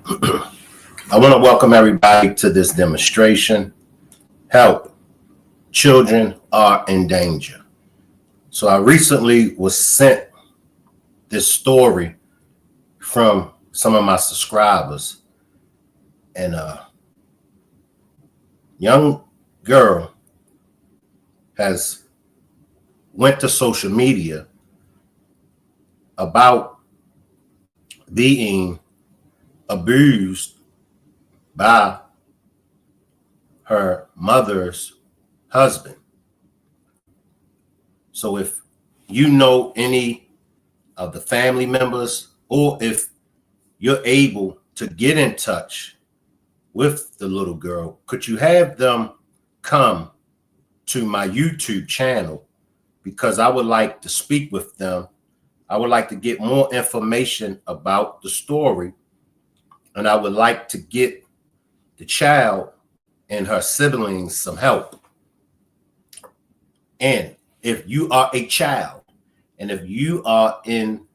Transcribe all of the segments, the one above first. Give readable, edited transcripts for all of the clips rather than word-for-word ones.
I want to welcome everybody to this demonstration. Help. Children are in danger. So I recently was sent this story from some of my subscribers, and a young girl has went to social media about being abused by her mother's husband. So if you know any of the family members, or if you're able to get in touch with the little girl, could you have them come to my YouTube channel? Because I would like to speak with them. I would like to get more information about the story, and I would like to get the child and her siblings some help. And if you are a child, and if you are in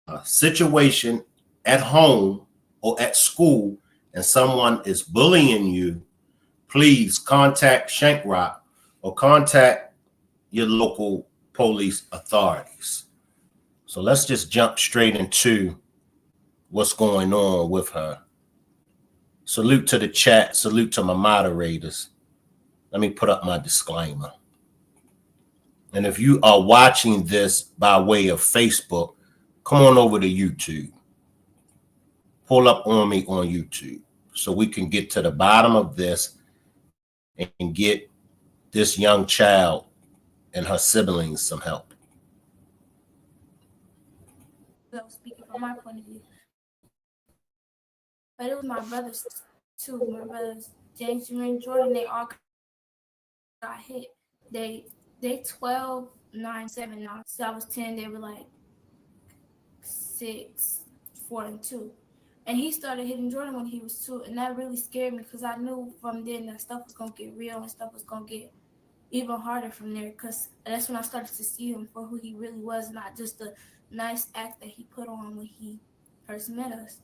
a situation at home or at school and someone is bullying you, please contact Shankrock or contact your local police authorities. So let's just jump straight into what's going on with her. Salute to the chat. Salute to my moderators. Let me put up my disclaimer. And if you are watching this by way of Facebook, come on over to YouTube. Pull up on me on YouTube so we can get to the bottom of this and get this young child and her siblings some help. I was speaking from my point of view. But it was my brothers too. My brothers, James and Jordan, they all got hit. They 12, 9, 7, 9. So I was 10, they were like 6, 4, and 2. And he started hitting Jordan when he was 2. And that really scared me because I knew from then that stuff was going to get real and stuff was going to get even harder from there. Because that's when I started to see him for who he really was, not just the nice act that he put on when he first met us.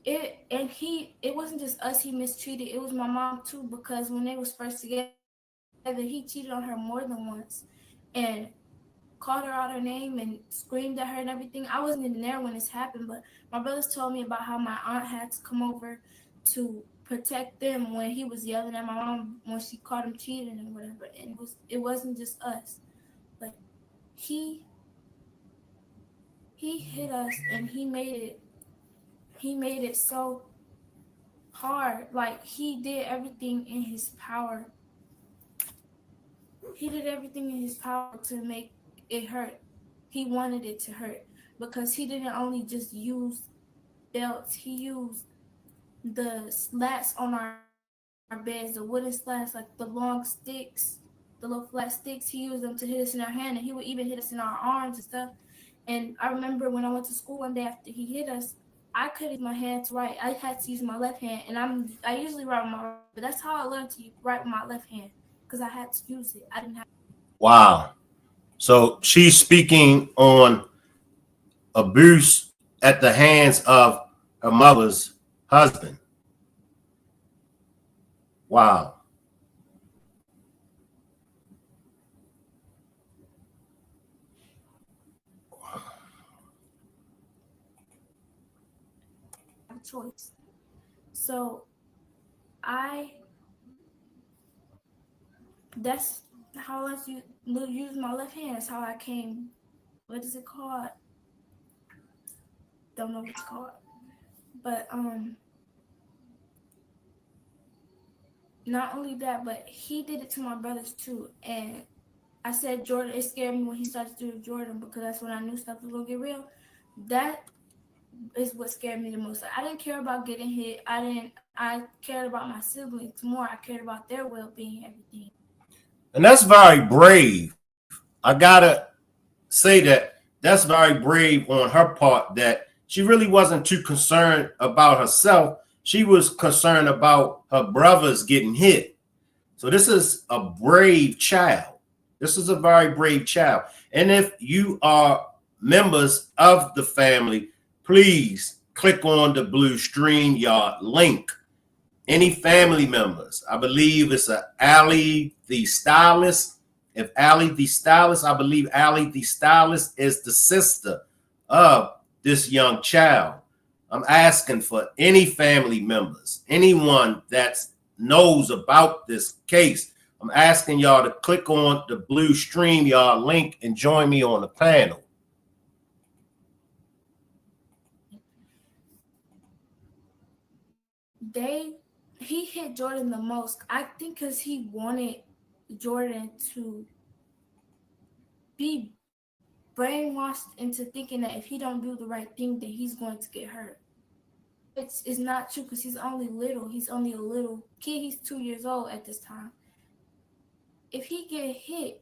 It wasn't just us he mistreated. It was my mom too, because when they was first together, he cheated on her more than once and called her out her name and screamed at her and everything. I wasn't even there when this happened, but my brothers told me about how my aunt had to come over to protect them when he was yelling at my mom when she caught him cheating and whatever. And it wasn't just us, but he hit us and he made it so hard. Like, he did everything in his power. He did everything in his power to make it hurt. He wanted it to hurt because he didn't only just use belts. He used the slats on our beds, the wooden slats, like the long sticks, the little flat sticks. He used them to hit us in our hand, and he would even hit us in our arms and stuff. And I remember when I went to school one day after he hit us, I couldn't use my hand to write. I had to use my left hand, and I usually write with my right, but that's how I learned to write with my left hand, because I had to use it. I didn't have. Wow. So she's speaking on abuse at the hands of her mother's husband. Wow. Choice. So that's how I use my left hand. That's how I came. What is it called? Don't know what it's called. But not only that, but he did it to my brothers too. And I said Jordan, it scared me when he started to do Jordan, because that's when I knew stuff was gonna get real. That is what scared me the most. I didn't care about getting hit. I cared about my siblings more. I cared about their well-being, everything. And that's very brave. I gotta say that's very brave on her part, that she really wasn't too concerned about herself. She was concerned about her brothers getting hit. So this is a brave child. This is a very brave child. And if you are members of the family, please click on the blue StreamYard link. Any family members, I believe it's Allie the Stylist. If Allie the Stylist, I believe Allie the Stylist is the sister of this young child. I'm asking for any family members, anyone that knows about this case. I'm asking y'all to click on the blue StreamYard link and join me on the panel. He hit Jordan the most, I think, because he wanted Jordan to be brainwashed into thinking that if he don't do the right thing, then he's going to get hurt. It's not true, because he's only little. He's only a little kid. He's 2 years old at this time. If he get hit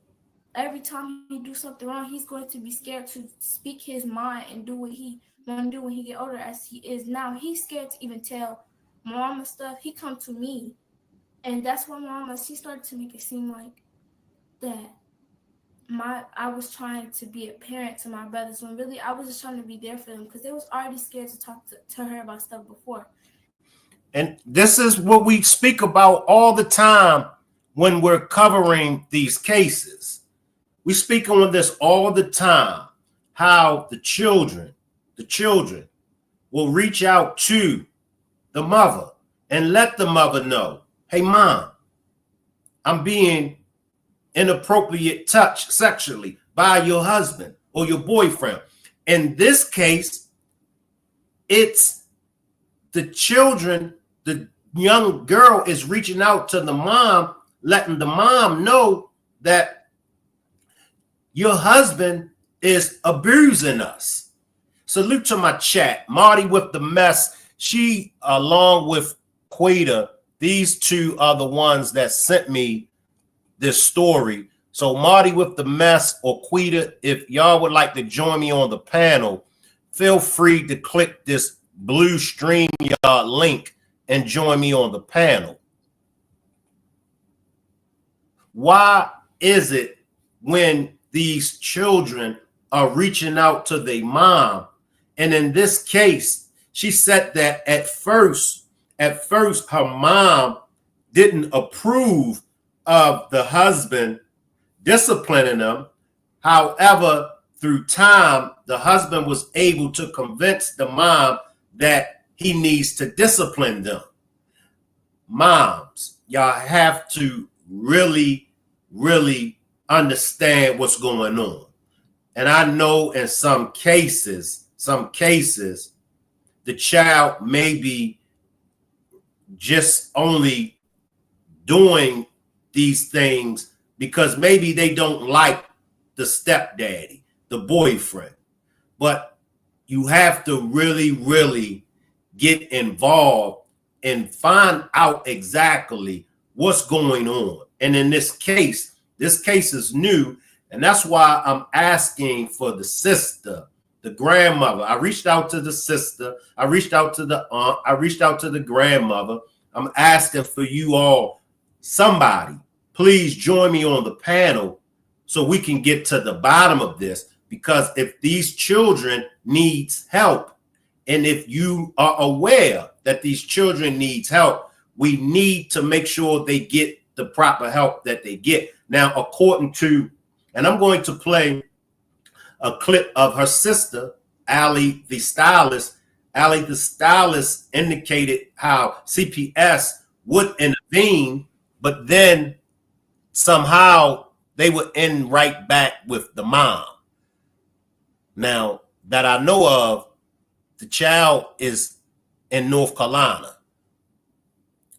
every time he do something wrong, he's going to be scared to speak his mind and do what he want to do when he get older, as he is now. He's scared to even tell mama stuff. He come to me, and that's why mama, she started to make it seem like that I was trying to be a parent to my brothers, when really I was just trying to be there for them, because they was already scared to talk to her about stuff before. And this is what we speak about all the time when we're covering these cases. We speak on this all the time, how the children will reach out to the mother and let the mother know, hey, mom, I'm being inappropriate touched sexually by your husband or your boyfriend. In this case, it's the children, the young girl is reaching out to the mom, letting the mom know that your husband is abusing us. Salute to my chat. Marty with the mess. She, along with Quita, these two are the ones that sent me this story. So Marty with the mess or Quita, if y'all would like to join me on the panel, feel free to click this blue StreamYard link and join me on the panel. Why is it when these children are reaching out to their mom, and in this case, she said that at first her mom didn't approve of the husband disciplining them. However, through time, the husband was able to convince the mom that he needs to discipline them. Moms, y'all have to really, really understand what's going on. And I know in some cases, the child may be just only doing these things because maybe they don't like the stepdaddy, the boyfriend. But you have to really, really get involved and find out exactly what's going on. And in this case is new. And that's why I'm asking for the sister, the grandmother. I reached out to the sister. I reached out to the aunt. I reached out to the grandmother. I'm asking for you all, somebody, please join me on the panel so we can get to the bottom of this. Because if these children needs help, and if you are aware that these children needs help, we need to make sure they get the proper help that they get. Now, according to, and I'm going to play a clip of her sister, Allie the Stylist. Allie the Stylist indicated how CPS would intervene, but then somehow they would end right back with the mom. Now, that I know of, the child is in North Carolina.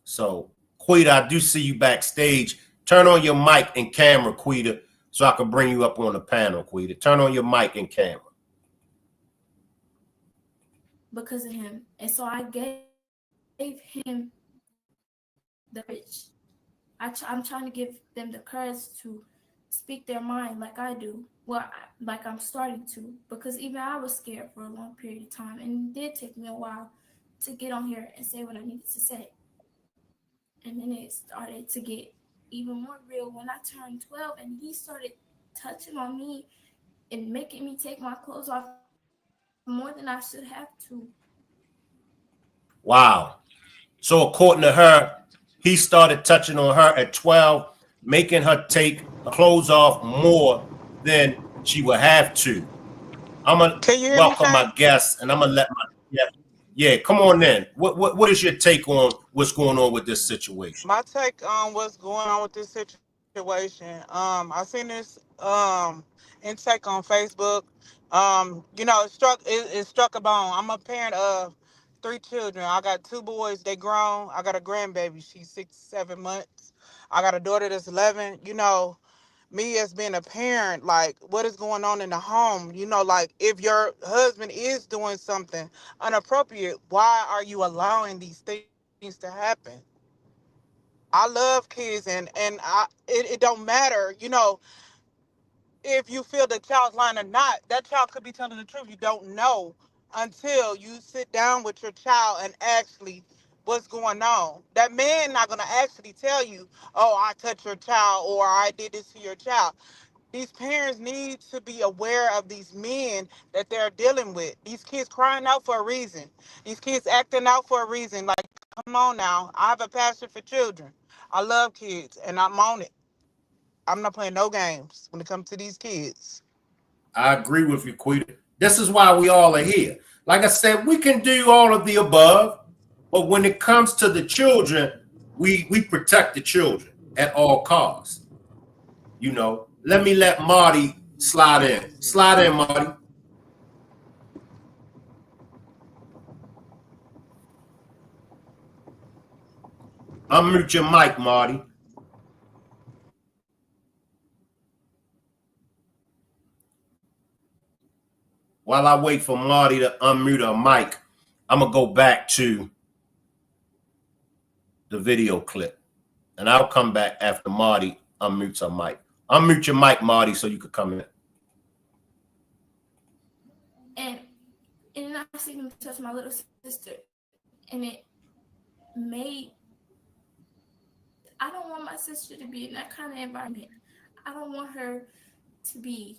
So, Quita, I do see you backstage. Turn on your mic and camera, Quita, so I can bring you up on the panel, Quita. Turn on your mic and camera. Because of him. And so I gave him the courage. I'm trying to give them the courage to speak their mind like I do. Well, like I'm starting to. Because even I was scared for a long period of time. And it did take me a while to get on here and say what I needed to say. And then it started to get even more real when I turned 12 and he started touching on me and making me take my clothes off more than I should have to. Wow. So according to her, he started touching on her at 12, making her take clothes off more than she would have to. I'm gonna Can you hear me, welcome my Shane? guests, and I'm gonna let my yeah, come on in. What is your take on what's going on with this situation? My take on what's going on with this situation. I seen this intake on Facebook. It struck a bone. I'm a parent of three children. I got two boys. They grown. I got a grandbaby. She's 6, 7 months. I got a daughter that's 11. Me as being a parent, like what is going on in the home? Like if your husband is doing something inappropriate, why are you allowing these things to happen? I love kids, and it don't matter, if you feel the child's lying or not. That child could be telling the truth. You don't know until you sit down with your child and actually what's going on. That man not gonna actually tell you, oh, I touched your child or I did this to your child. These parents need to be aware of these men that they're dealing with. These kids crying out for a reason. These kids acting out for a reason. Like, come on now. I have a passion for children. I love kids and I'm on it. I'm not playing no games when it comes to these kids. I agree with you, Quita. This is why we all are here. Like I said, we can do all of the above, but when it comes to the children, we protect the children at all costs. Let me let Marty slide in. Slide in, Marty. Unmute your mic, Marty. While I wait for Marty to unmute her mic, I'm going to go back to the video clip, and I'll come back after Marty unmutes her mic. Unmute your mic, Marty, so you could come in. And I seen him touch my little sister, and it made. I don't want my sister to be in that kind of environment. I don't want her to be.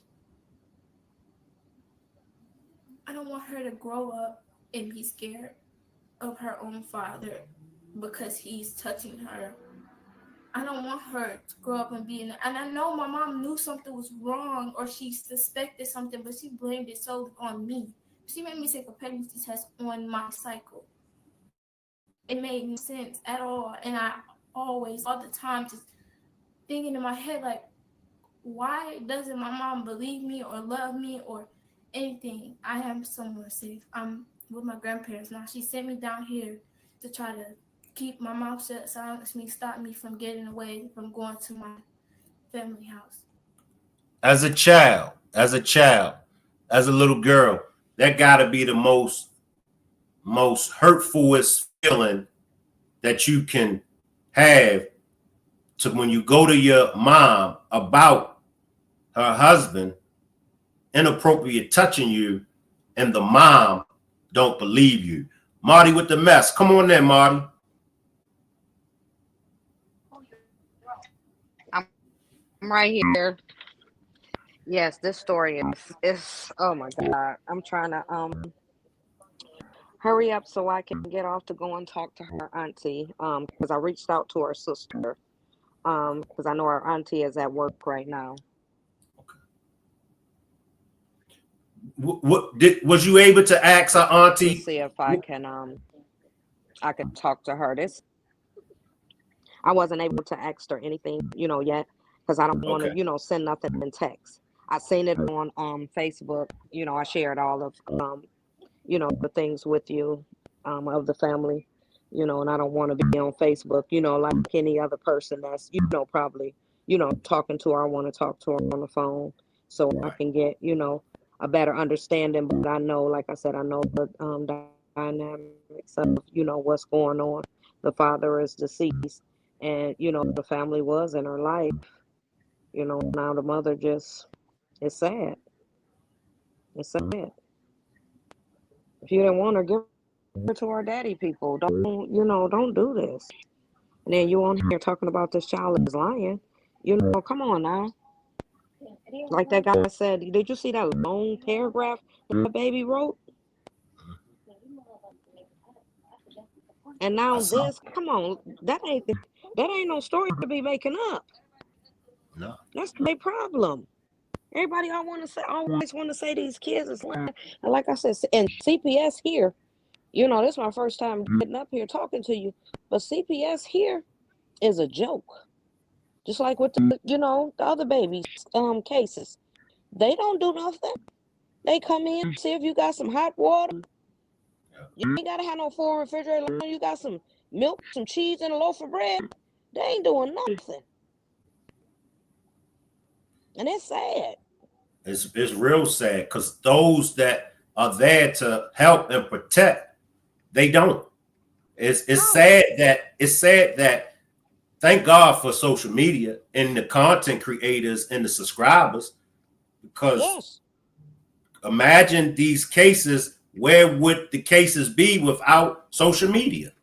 I don't want her to grow up and be scared of her own father because he's touching her. I don't want her to grow up and be in. And I know my mom knew something was wrong or she suspected something, but she blamed it solely on me. She made me take a pregnancy test on my cycle. It made no sense at all. And I always, all the time, just thinking in my head, like, why doesn't my mom believe me or love me or anything? I am somewhere safe. I'm with my grandparents now. She sent me down here to try to keep my mouth shut, silence me, stop me from getting away, from going to my family house. As a child, as a little girl, that got to be the most hurtfulest feeling that you can have, to when you go to your mom about her husband inappropriate touching you and the mom don't believe you. Marty with the mess. Come on there, Marty. I'm right here. Yes, this story is oh my God. I'm trying to hurry up so I can get off to go and talk to her auntie. Because I reached out to her sister. Because I know her auntie is at work right now. Was you able to ask her auntie? To see if I can talk to her. I wasn't able to ask her anything, yet, because I don't want to, send nothing in text. I seen it on Facebook. I shared all of the things with you of the family, and I don't want to be on Facebook, like any other person that's, probably, talking to her. I want to talk to her on the phone so I can get, a better understanding. But I know, like I said, I know the dynamics of, what's going on. The father is deceased, and, the family was in her life, now the mother just, it's sad. It's sad. If you didn't want her, give her to our daddy people. Don't do this. And then you on here talking about this child is lying. Come on now. Like that guy said, did you see that long paragraph that the baby wrote? And now I saw. this, come on, that ain't no story to be making up. No. That's their problem. Everybody always want to say these kids is lying. And like I said, and CPS here, you know, this is my first time getting up here talking to you, but CPS here is a joke. Just like with the, you know, the other babies cases. They don't do nothing. They come in, see if you got some hot water. You ain't gotta have no full refrigerator. You got some milk, some cheese, and a loaf of bread. They ain't doing nothing. And it's sad. It's real sad because those that are there to help and protect, they don't. It's sad that thank God for social media and the content creators and the subscribers, because Yes. imagine these cases, where would the cases be without social media?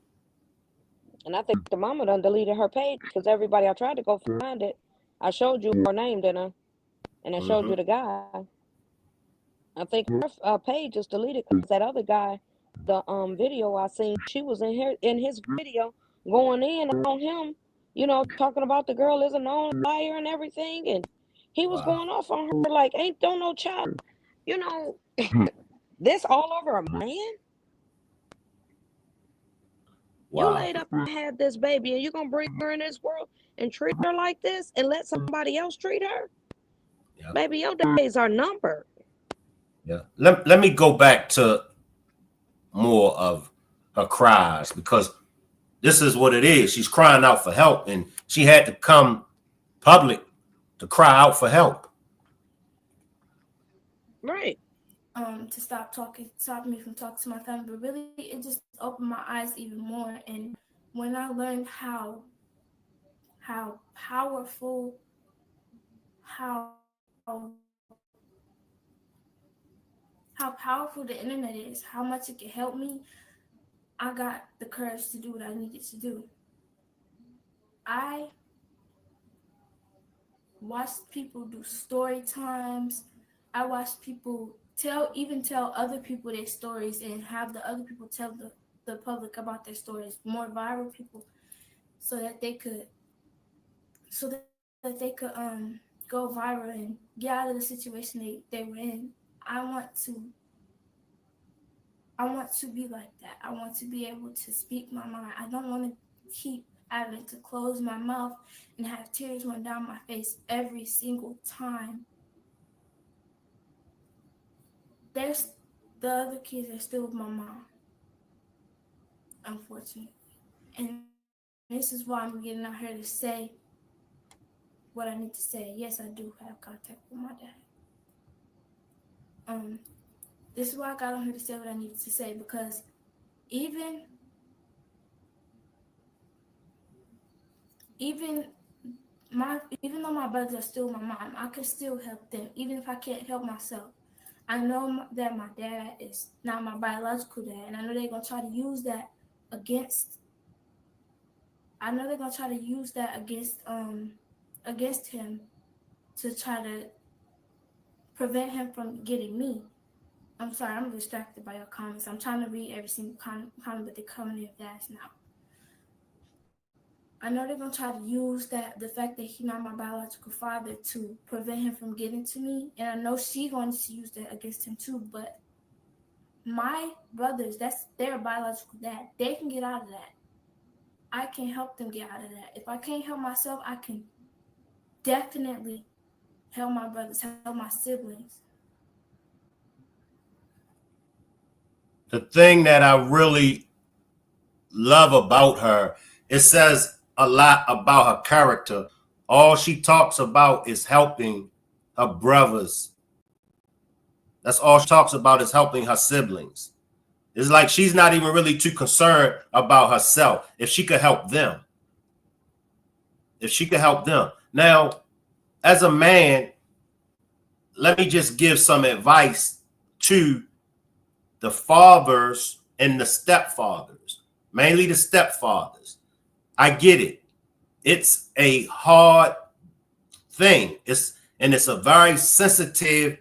And I think the mama done deleted her page because everybody, I tried to go find it. I showed you her name, didn't I? And I showed you the guy. I think her page is deleted because that other guy, the video I seen, she was in his video going in on him, you know, talking about the girl is a known liar and everything, and he was going off on her like, ain't don't no child, you know, this all over a man. You laid up and had this baby, and you gonna bring her in this world and treat her like this and let somebody else treat her? Yep. Baby, your days are numbered. Yeah. Let me go back to more of her cries, because this is what it is. She's crying out for help, and she had to come public to cry out for help. Right. To stop me from talking to my family, but really it just opened my eyes even more. And when I learned how powerful, how powerful the internet is, how much it can help me, I got the courage to do what I needed to do. I watched people do story times. I watched people tell other people their stories and have the other people tell the public about their stories, more viral people, so that they could go viral and get out of the situation they were in. I want to be like that. I want to be able to speak my mind. I don't want to keep having to close my mouth and have tears run down my face every single time. The other kids are still with my mom, unfortunately. And this is why I'm getting out here to say what I need to say. Yes, I do have contact with my dad. This is why I got on here to say what I needed to say, because even though my brothers are still my mom, I can still help them, even if I can't help myself. I know that my dad is not my biological dad, and I know they're gonna try to use that against. I know they're gonna try to use that against him to try to prevent him from getting me. I'm sorry, I'm distracted by your comments. I'm trying to read every single comment, but they're coming in fast now. I know they're gonna try to use the fact that he's not my biological father to prevent him from getting to me, and I know she's going to use that against him too. But my brothers, that's their biological dad. They can get out of that. I can help them get out of that. If I can't help myself, I can definitely help my brothers, help my siblings. The thing that I really love about her, it says a lot about her character. All she talks about is helping her brothers. That's all she talks about, is helping her siblings. It's like she's not even really too concerned about herself. If she could help them. Now, as a man, let me just give some advice to the fathers and the stepfathers, mainly the stepfathers. I get it. It's a hard thing. It's a very sensitive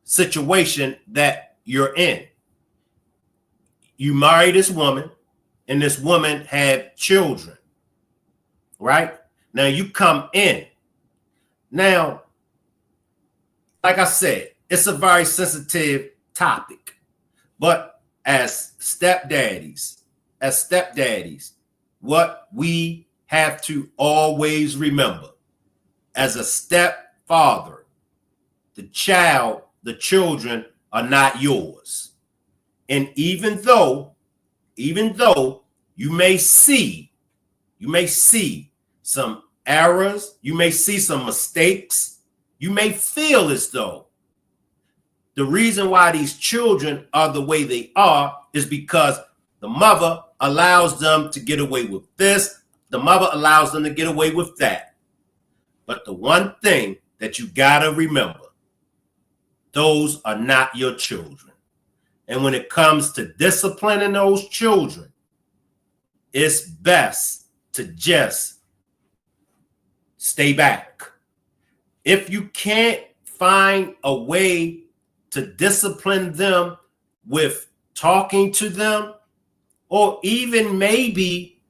situation that you're in. You marry this woman, and this woman had children, right? Now you come in. Now, like I said, it's a very sensitive topic, but as stepdaddies, what we have to always remember, as a stepfather, the children are not yours. And even though you may see some errors, you may see some mistakes, you may feel as though the reason why these children are the way they are is because the mother allows them to get away with this, the mother allows them to get away with that. But the one thing that you gotta remember, those are not your children. And when it comes to disciplining those children, it's best to just stay back. If you can't find a way to discipline them with talking to them, or even maybe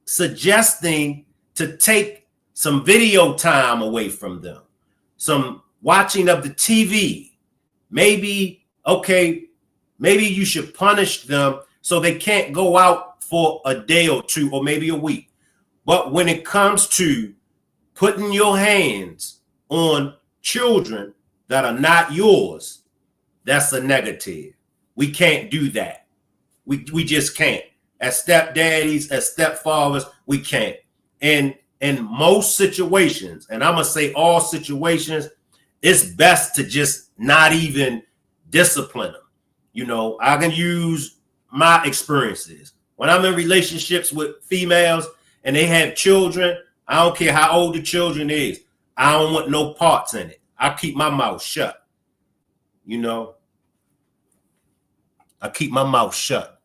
suggesting to take some video time away from them, some watching of the TV, maybe you should punish them so they can't go out for a day or two or maybe a week. But when it comes to putting your hands on children that are not yours, that's a negative. We can't do that. We just can't. As stepdaddies, as stepfathers, we can't. And in most situations, and I'm going to say all situations, it's best to just not even discipline them. You know, I can use my experiences. When I'm in relationships with females and they have children, I don't care how old the children is. I don't want no parts in it. I keep my mouth shut. You know, I keep my mouth shut.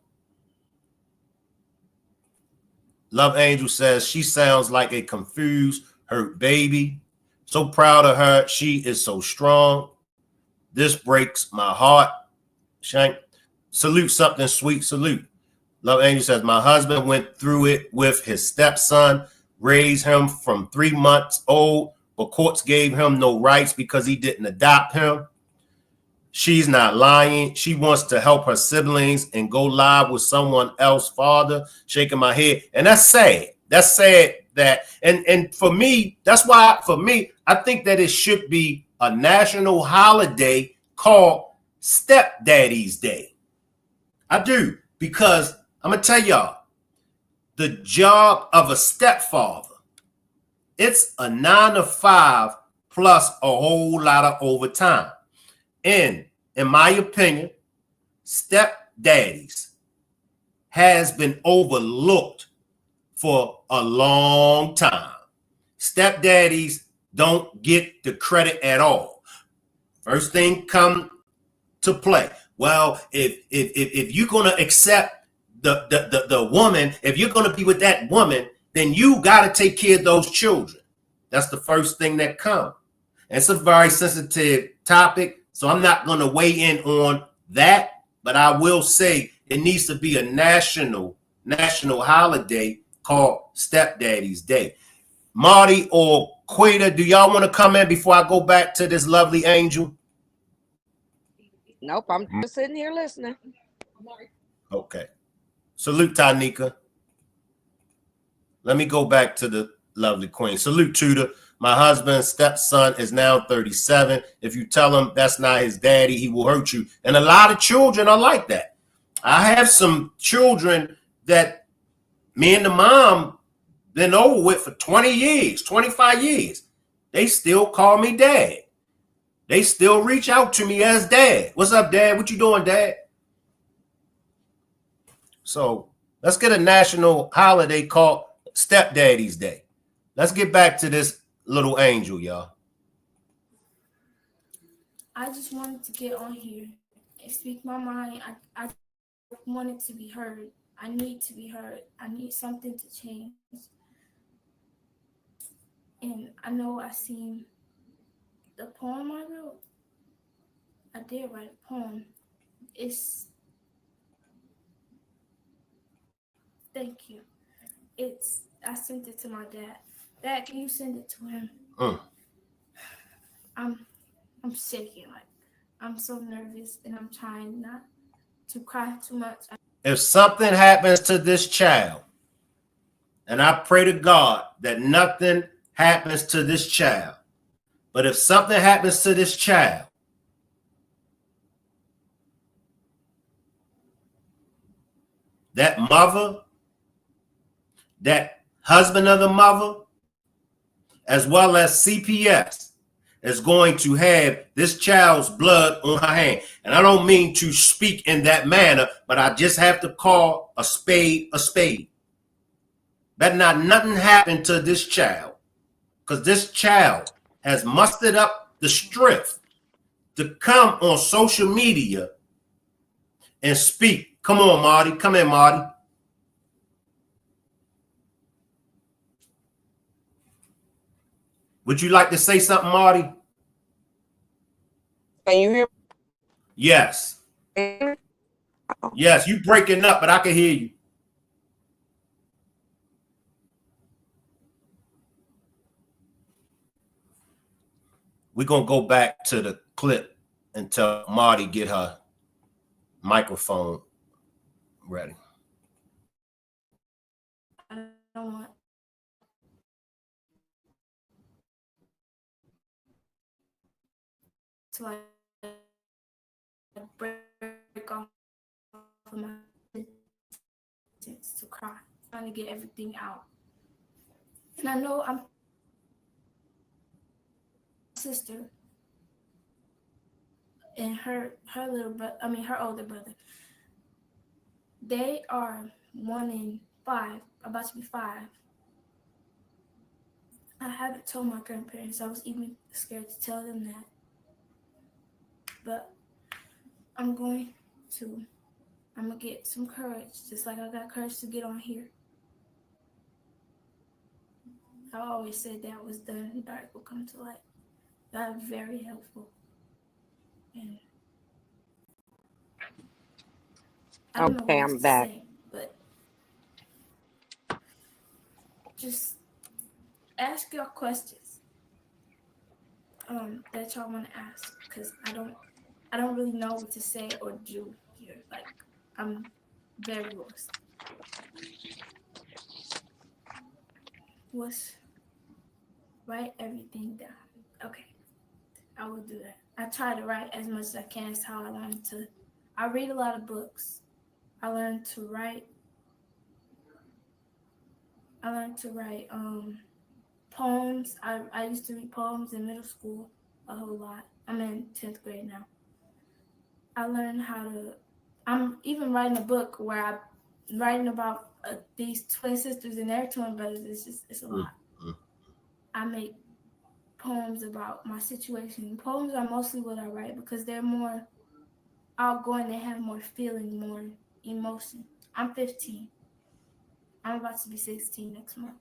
Love Angel says she sounds like a confused, hurt baby. So proud of her. She is so strong. This breaks my heart. Shank. Salute something sweet. Salute. Love Angel says, my husband went through it with his stepson, raised him from 3 months old, but courts gave him no rights because he didn't adopt him. She's not lying. She wants to help her siblings and go live with someone else's father, shaking my head. And that's sad. That's sad that, and for me, that's why for me, I think that it should be a national holiday called Stepdaddy's Day. I do, because I'm going to tell y'all, the job of a stepfather, it's a 9 to 5 plus a whole lot of overtime. And in my opinion, stepdaddies has been overlooked for a long time. Stepdaddies don't get the credit at all. First thing come to play. Well, if you're gonna accept the woman, if you're gonna be with that woman, then you gotta take care of those children. That's the first thing that comes. It's a very sensitive topic. So I'm not going to weigh in on that, but I will say it needs to be a national holiday called Stepdaddy's Day. Marty or Quita, do y'all want to come in before I go back to this lovely angel? Nope, I'm just sitting here listening. Okay. Salute, Tanika. Let me go back to the lovely queen. Salute, Tudor. My husband's stepson is now 37. If you tell him that's not his daddy, he will hurt you. And a lot of children are like that. I have some children that me and the mom been over with for 20 years, 25 years. They still call me dad. They still reach out to me as dad. What's up, dad? What you doing, dad? So let's get a national holiday called Stepdaddy's Day. Let's get back to this little angel, y'all. I just wanted to get on here and speak my mind. I wanted to be heard. I need to be heard. I need something to change. And I know I seen the poem I wrote. I did write a poem. It's Thank you. I sent it to my dad. Dad, can you send it to him? I'm shaking, like I'm so nervous, and I'm trying not to cry too much. If something happens to this child, and I pray to God that nothing happens to this child, but if something happens to this child, that mother, that husband of the mother, as well as CPS, is going to have this child's blood on her hand. And I don't mean to speak in that manner, but I just have to call a spade a spade. Better not nothing happen to this child, because this child has mustered up the strength to come on social media and speak. Come on, Marty. Come in, Marty. Would you like to say something, Marty? Can you hear Yes. me? Yes, you breaking up, but I can hear you. We're going to go back to the clip until Marty get her microphone ready. I don't want to like break off of my sentence to cry, trying to get everything out. And I know I'm sister and her little brother, her older brother. They are 1 and 5, about to be 5. I haven't told my grandparents. I was even scared to tell them that. But I'm gonna get some courage, just like I got courage to get on here. I always said that was done in the dark will come to light. That was very helpful. And I don't know what else I'm to back. say, but just ask your questions that y'all want to ask, because I don't really know what to say or do here. Like, I'm very lost. Write everything down. Okay, I will do that. I try to write as much as I can. It's how I learned to. I read a lot of books. I learned to write poems. I used to read poems in middle school a whole lot. I'm in 10th grade now. I learned how to. I'm even writing a book where I'm writing about these twin sisters and their twin brothers. It's a lot. I make poems about my situation. Poems are mostly what I write because they're more outgoing. They have more feeling, more emotion. I'm 15. I'm about to be 16 next month.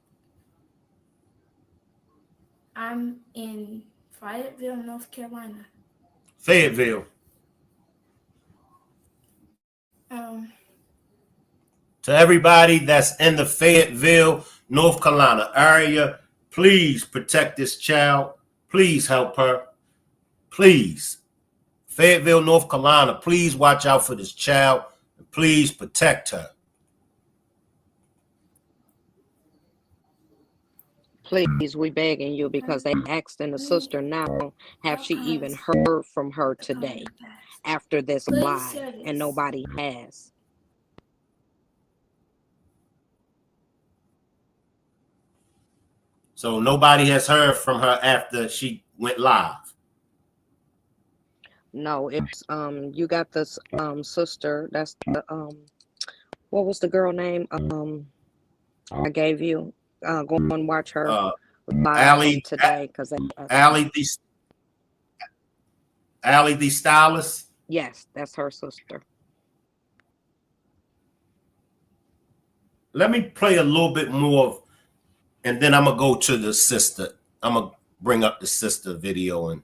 I'm in Fayetteville, North Carolina. Fayetteville. To everybody that's in the Fayetteville, North Carolina area, please protect this child. Please help her. Please. Fayetteville, North Carolina, please watch out for this child. Please protect her. Please, we begging you, because they asking the sister now, have she even heard from her today after this live, and nobody has. So nobody has heard from her after she went live. No, it's you got this sister, that's the what was the girl name I gave you? Go and watch her live today, because Allie the stylist. yes, that's her sister. Let me play a little bit more, and then I'm gonna go to the sister. I'm gonna bring up the sister video and.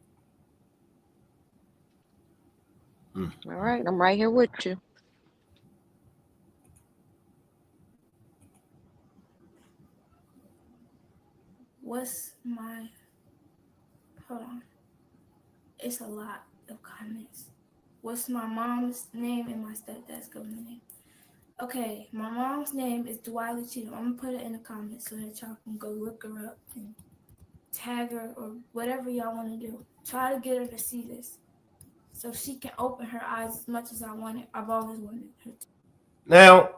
All right, I'm right here with you. What's my, hold on, it's a lot of comments. What's my mom's name and my stepdad's government name? Okay, my mom's name is Dwight Cheatham. I'm gonna put it in the comments so that y'all can go look her up and tag her or whatever y'all want to do. Try to get her to see this so she can open her eyes as much as I've always wanted her to. Now,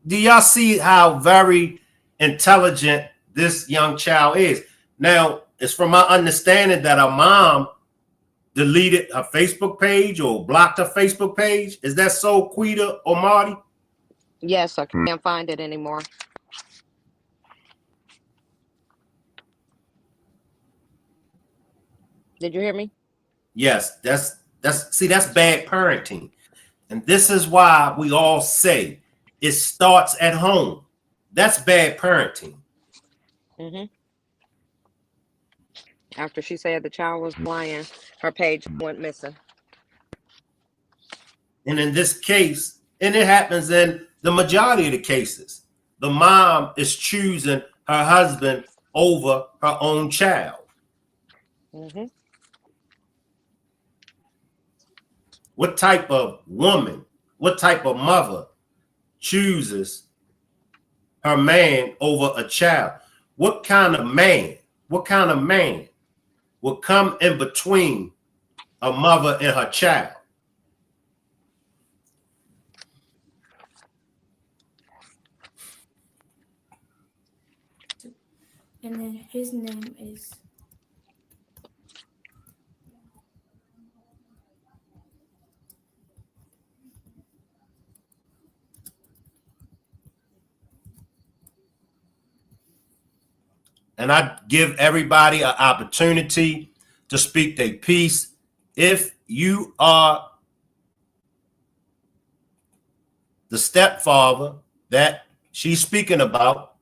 do y'all see how very intelligent this young child is? Now, it's from my understanding that her mom deleted her Facebook page or blocked her Facebook page. Is that so, Quita or Marty? Yes, I can't find it anymore. Did you hear me? Yes, that's bad parenting. And this is why we all say it starts at home. That's bad parenting. Mm-hmm. After she said the child was lying, her page went missing. And in this case, and it happens in the majority of the cases, the mom is choosing her husband over her own child. Mm-hmm. What type of woman, what type of mother chooses her man over a child? What kind of man will come in between a mother and her child? And then his name is, And I give everybody an opportunity to speak their piece. If you are the stepfather that she's speaking about,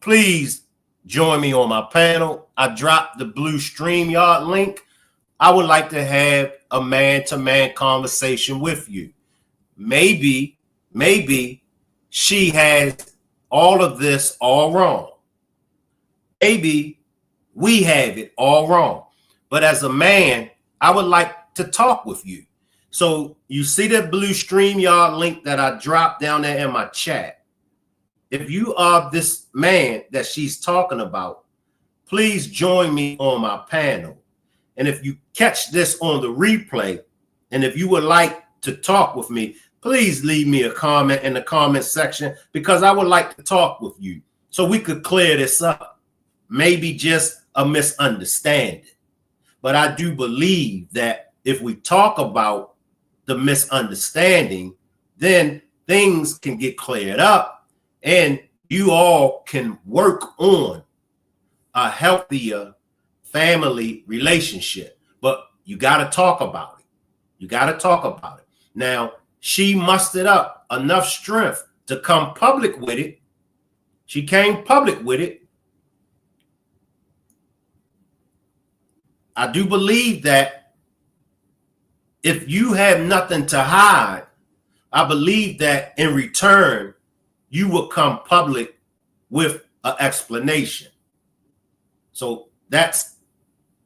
please join me on my panel. I dropped the blue StreamYard link. I would like to have a man-to-man conversation with you. Maybe she has all of this all wrong. Maybe we have it all wrong. But as a man, I would like to talk with you. So you see that blue StreamYard link that I dropped down there in my chat. If you are this man that she's talking about, please join me on my panel. And if you catch this on the replay, and if you would like to talk with me, please leave me a comment in the comment section, because I would like to talk with you so we could clear this up. Maybe just a misunderstanding. But I do believe that if we talk about the misunderstanding, then things can get cleared up and you all can work on a healthier family relationship. But you got to talk about it. You got to talk about it. Now, she mustered up enough strength to come public with it. She came public with it. I do believe that if you have nothing to hide, I believe that in return, you will come public with an explanation. So that's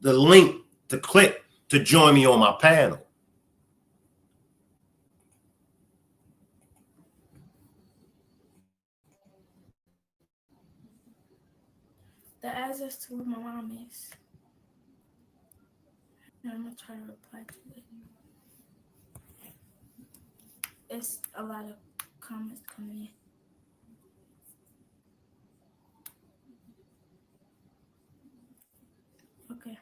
the link to click to join me on my panel. the address to where my mom is. And I'm gonna try to reply to it. It's a lot of comments coming in. Okay.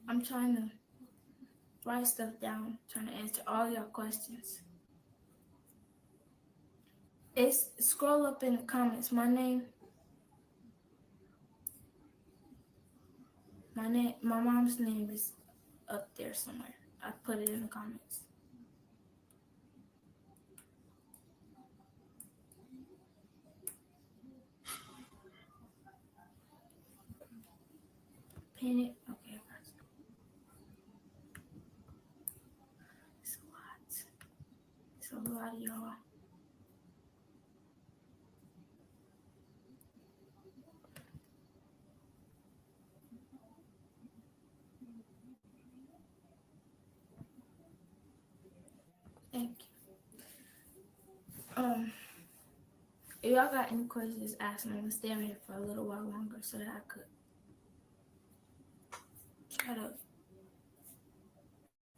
I'm trying to write stuff down, trying to answer all your questions. It's scroll up in the comments. My mom's name is up there somewhere. I put it in the comments. Pin it. Okay. It's a lot. It's a lot, y'all. y'all got any questions, ask me. I'm gonna stay on here for a little while longer so that I could try to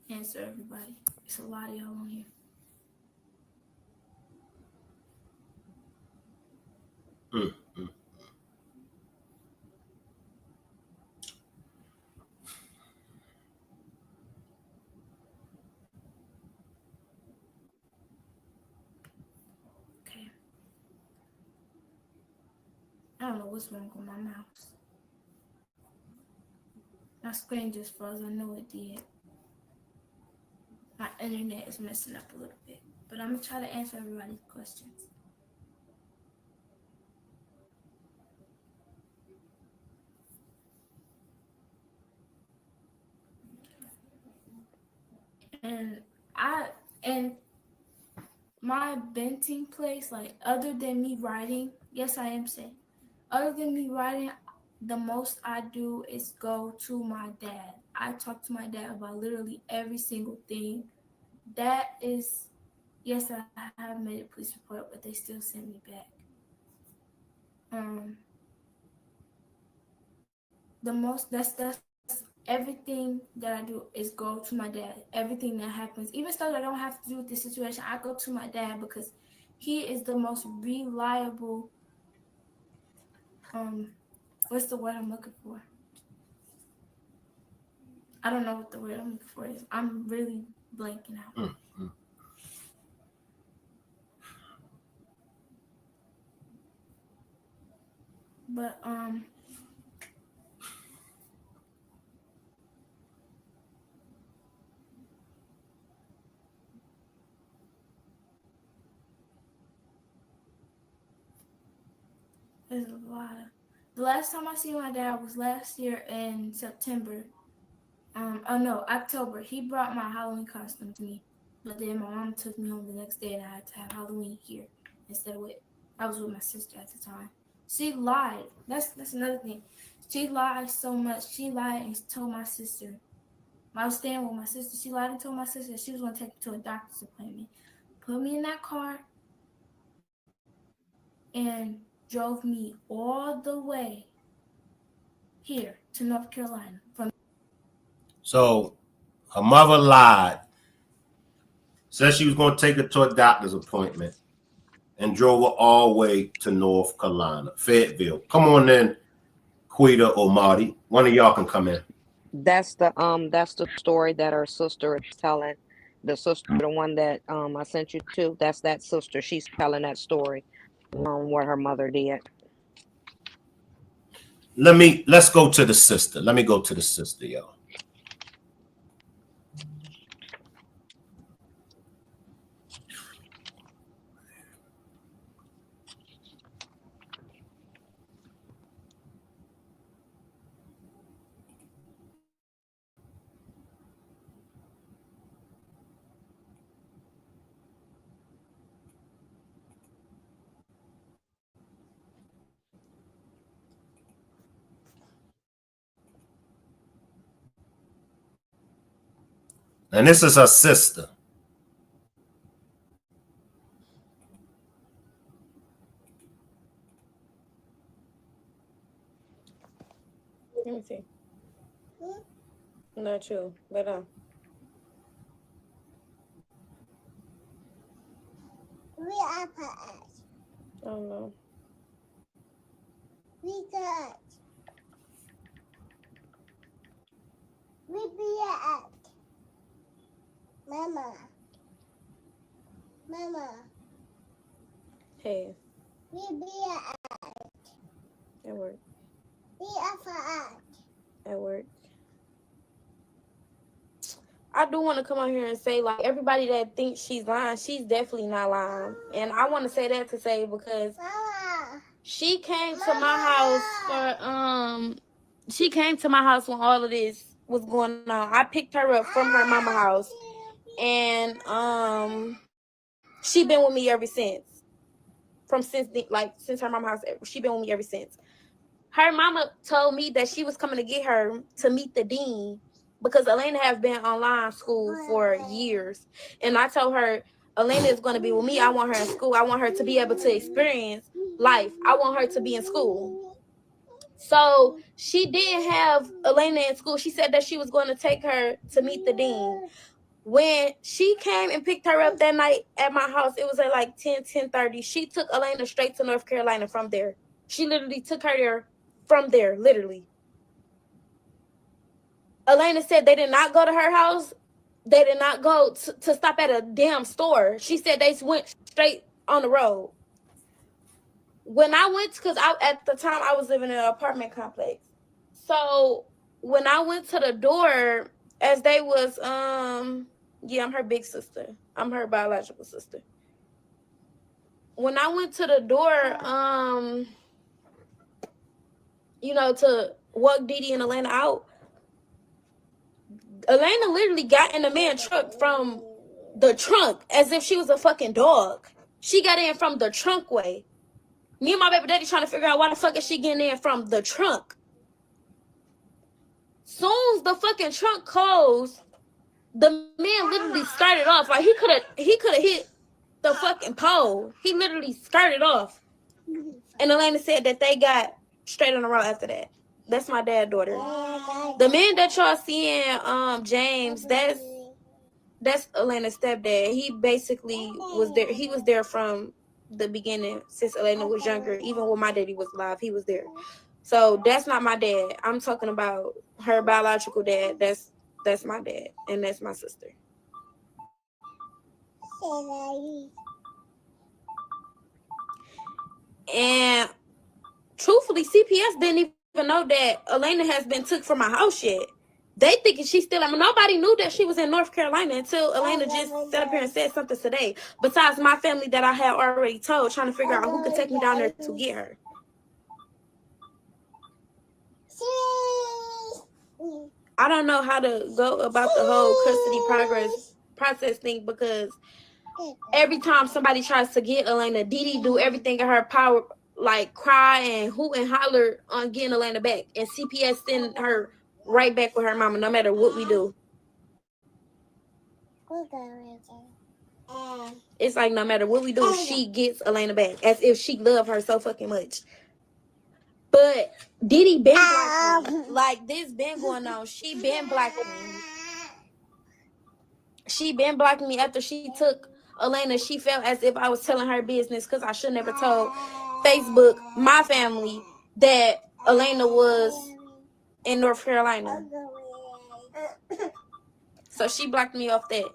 answer everybody. It's a lot of y'all on here. Okay. I don't know what's wrong with my mouse. My screen just froze. I know it did. My internet is messing up a little bit. But I'm going to try to answer everybody's questions. And my venting place, like other than me writing, yes, I am saying, other than me writing, the most I do is go to my dad. I talk to my dad about literally every single thing. That is, yes, I have made a police report, but they still send me back. That's everything that I do is go to my dad. Everything that happens, even stuff that I don't have to do with this situation, I go to my dad because he is the most reliable. What's the word I'm looking for? I don't know what the word I'm looking for is. I'm really blanking out. But there's a lot of. The last time I seen my dad was last year in September. October. He brought my Halloween costume to me, but then my mom took me home the next day, and I had to have Halloween here instead of I was with my sister at the time. She lied. That's another thing. She lied so much. She lied and told my sister. I was staying with my sister. She lied and told my sister that she was going to take me to a doctor's appointment. Put me in that car and drove me all the way here to North Carolina. So her mother lied, said she was going to take her to a doctor's appointment, and drove her all the way to North Carolina, Fayetteville. Come on in, Quita or Marty. One of y'all can come in. That's the story that her sister is telling. The sister, the one that I sent you to, that's that sister. She's telling that story what her mother did. Let's go to the sister. Let me go to the sister, y'all. And this is her sister. Let me see. Not you, but We are parents. I don't know. We good. We be at. Mama. Hey, We be at work. We are parents. At work. I do want to come on here and say, like, everybody that thinks she's lying, she's definitely not lying. And I want to say that to say because Mama. she came to my house she came to my house when all of this was going on. I picked her up from her mama house, and she been with me ever since. Since her mama house, she been with me ever since. Her mama told me that she was coming to get her to meet the dean because Alanna has been online school for years. And I told her, Alanna is going to be with me. I want her in school. I want her to be able to experience life. I want her to be in school. So she did have Alanna in school. She said that she was going to take her to meet the dean. When she came and picked her up that night at my house, it was at like 10:30. She took Alanna straight to North Carolina from there. She literally took her there from there, literally. Alanna said they did not go to her house. They did not go to stop at a damn store. She said they went straight on the road. When I went, because at the time I was living in an apartment complex. So when I went to the door, as they was, yeah, I'm her big sister. I'm her biological sister. When I went to the door, you know, to walk Didi and Alanna out, Alanna literally got in the man's truck from the trunk as if she was a fucking dog. She got in from the trunk way. Me and my baby daddy trying to figure out why the fuck is she getting in from the trunk. Soon as the fucking trunk closed, the man literally skirted off. Like he could have hit the fucking pole. He literally skirted off. And Alanna said that they got straight on the road after that. That's my dad's daughter. The man that y'all seeing, James, that's Alanna's stepdad. He basically was there. He was there from the beginning since Alanna was younger. Even when my daddy was alive, he was there. So that's not my dad. I'm talking about her biological dad. That's my dad, and that's my sister. And truthfully, CPS didn't even know that Alanna has been took from my house yet. They thinking she's still. I mean, nobody knew that she was in North Carolina until Alanna just sat up here and said something today. Besides my family that I had already told, trying to figure out who could take me down there to get her. I don't know how to go about the whole custody process thing, because every time somebody tries to get Alanna, Didi do everything in her power, like cry and hoot and holler on getting Alanna back, and CPS send her right back with her mama, no matter what we do. It's like no matter what we do, she gets Alanna back, as if she loved her so fucking much. But Didi been blocking me. Like, this been going on. She been blocking me. She been blocking me after she took Alanna. She felt as if I was telling her business, because I should never told Facebook, my family, that Alanna was in North Carolina. So she blocked me off that.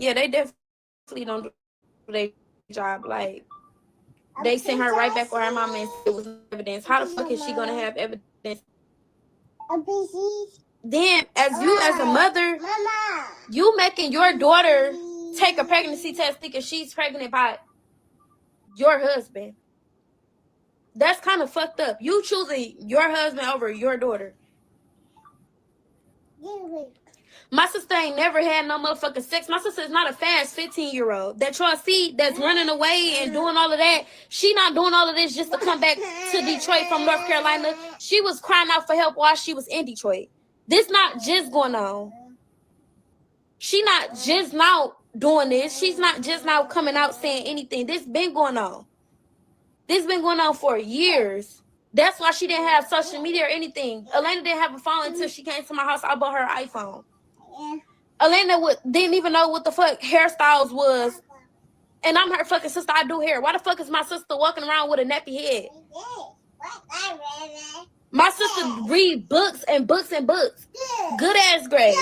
Yeah, they definitely don't do their job. Like, they sent her right back with her mama and it was evidence. How the fuck is she gonna have evidence? Then, as a mother, you making your daughter take a pregnancy test thinking she's pregnant by your husband. That's kind of fucked up. You choosing your husband over your daughter. My sister ain't never had no motherfucking sex. My sister is not a fast 15-year-old that y'all see that's running away and doing all of that. She not doing all of this just to come back to Detroit from North Carolina. She was crying out for help while she was in Detroit. This not just going on. She not just now doing this. She's not just now coming out saying anything. This been going on. This been going on for years. That's why she didn't have social media or anything. Alanna didn't have a phone until she came to my house. I bought her an iPhone. Alanna didn't even know what the fuck hairstyles was. And I'm her fucking sister. I do hair. Why the fuck is my sister walking around with a nappy head? My sister read books and books and books. Good ass grades.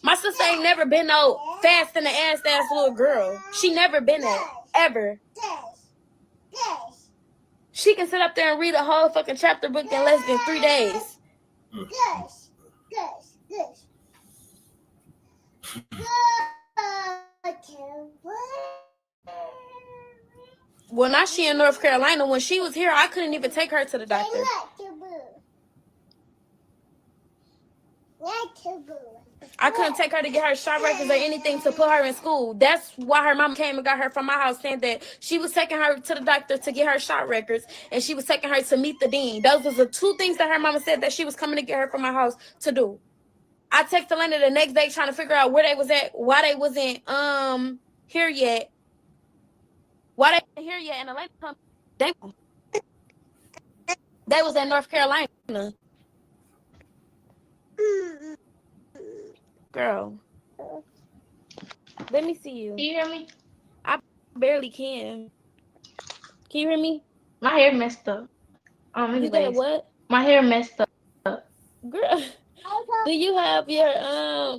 My sister ain't never been no fast in the ass little girl. She never been that. Ever. She can sit up there and read a whole fucking chapter book in less than 3 days. Well, now she in North Carolina. When she was here, I couldn't even take her to the doctor. I couldn't take her to get her shot records or anything to put her in school. That's why her mom came and got her from my house, saying that she was taking her to the doctor to get her shot records, and she was taking her to meet the dean. Those was the two things that her mama said that she was coming to get her from my house to do. I texted Alanna the next day trying to figure out where they was at, why they wasn't here yet. Why they wasn't here yet, and Alanna told me they was in North Carolina. Girl, let me see you. Can you hear me? I barely can. Can you hear me? My hair messed up. You got what? My hair messed up. Girl, do you have your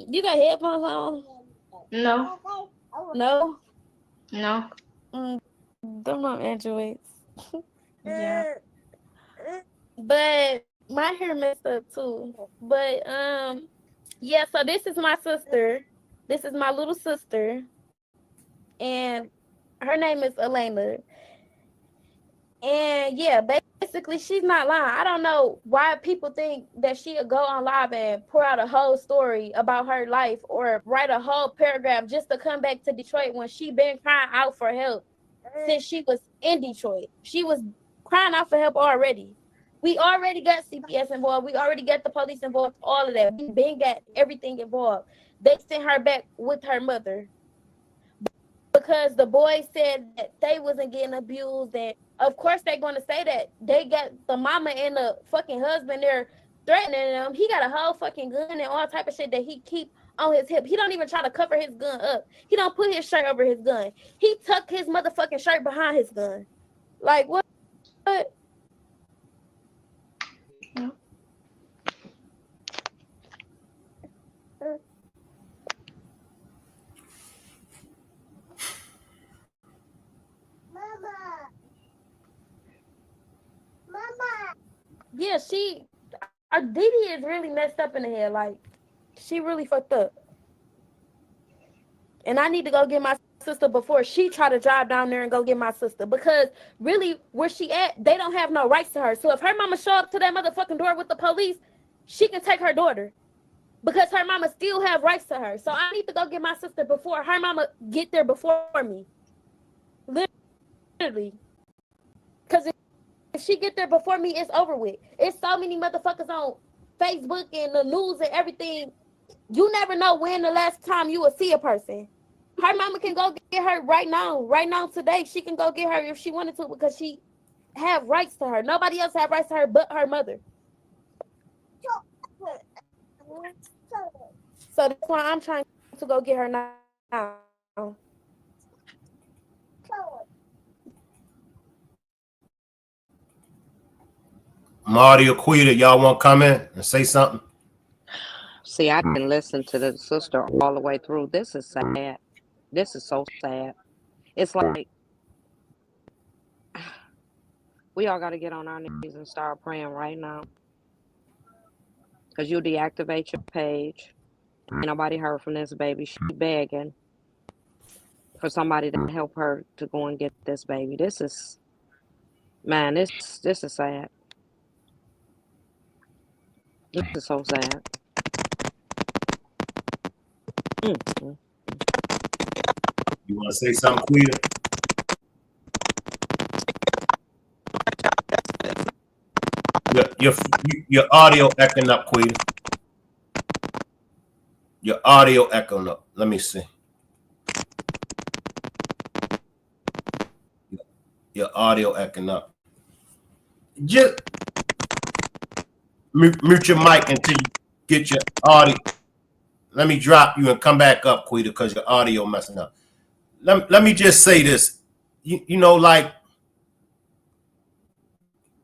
you got headphones on? No. No? No. Them not Androids. Yeah. But my hair messed up too. But yeah, so this is my sister. This is my little sister. And her name is Alanna. And yeah, basically she's not lying. I don't know why people think that she'll go on live and pour out a whole story about her life or write a whole paragraph just to come back to Detroit when she been crying out for help since she was in Detroit. She was crying out for help already. We already got CPS involved. We already got the police involved, all of that. We been got everything involved. They sent her back with her mother because the boys said that they wasn't getting abused, and of course they're going to say that. They got the mama and the fucking husband there threatening them. He got a whole fucking gun and all type of shit that he keep on his hip. He don't even try to cover his gun up. He don't put his shirt over his gun. He tucked his motherfucking shirt behind his gun. Like what? Yeah, our Didi is really messed up in the head. Like, she really fucked up. And I need to go get my sister before she try to drive down there and go get my sister. Because really, where she at, they don't have no rights to her. So if her mama show up to that motherfucking door with the police, she can take her daughter. Because her mama still have rights to her. So I need to go get my sister before her mama get there before me. Literally. Because if she get there before me, it's over with. It's so many motherfuckers on Facebook and the news and everything. You never know when the last time you will see a person. Her mama can go get her right now. Right now, today, she can go get her if she wanted to because she have rights to her. Nobody else have rights to her but her mother. So that's why I'm trying to go get her now. Marty or Quita, y'all want to come in and say something? See, I didn't listen to the sister all the way through. This is sad. This is so sad. It's like we all got to get on our knees and start praying right now. Because you deactivate your page. Ain't nobody heard from this baby. She begging for somebody to help her to go and get this baby. This is, man, this is sad. This is so sad. Mm-hmm. You want to say something, Quita? Your audio echoing up, Quita. Your audio echoing up. Let me see. Your audio echoing up. Just mute your mic until you get your audio. Let me drop you and come back up, Quita, because your audio messing up. Let me just say this. You know, like,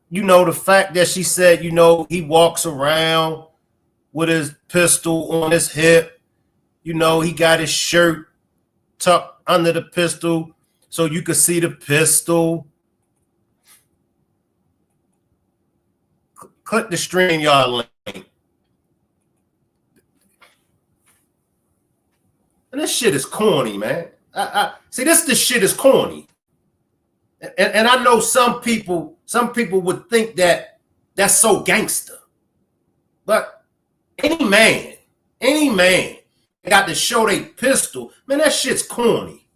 you know, the fact that she said, you know, he walks around with his pistol on his hip. You know, he got his shirt tucked under the pistol so you could see the pistol. Click the StreamYard link. And this shit is corny, man. See, this shit is corny. And I know some people would think that that's so gangster. But any man got to show their pistol. Man, that shit's corny.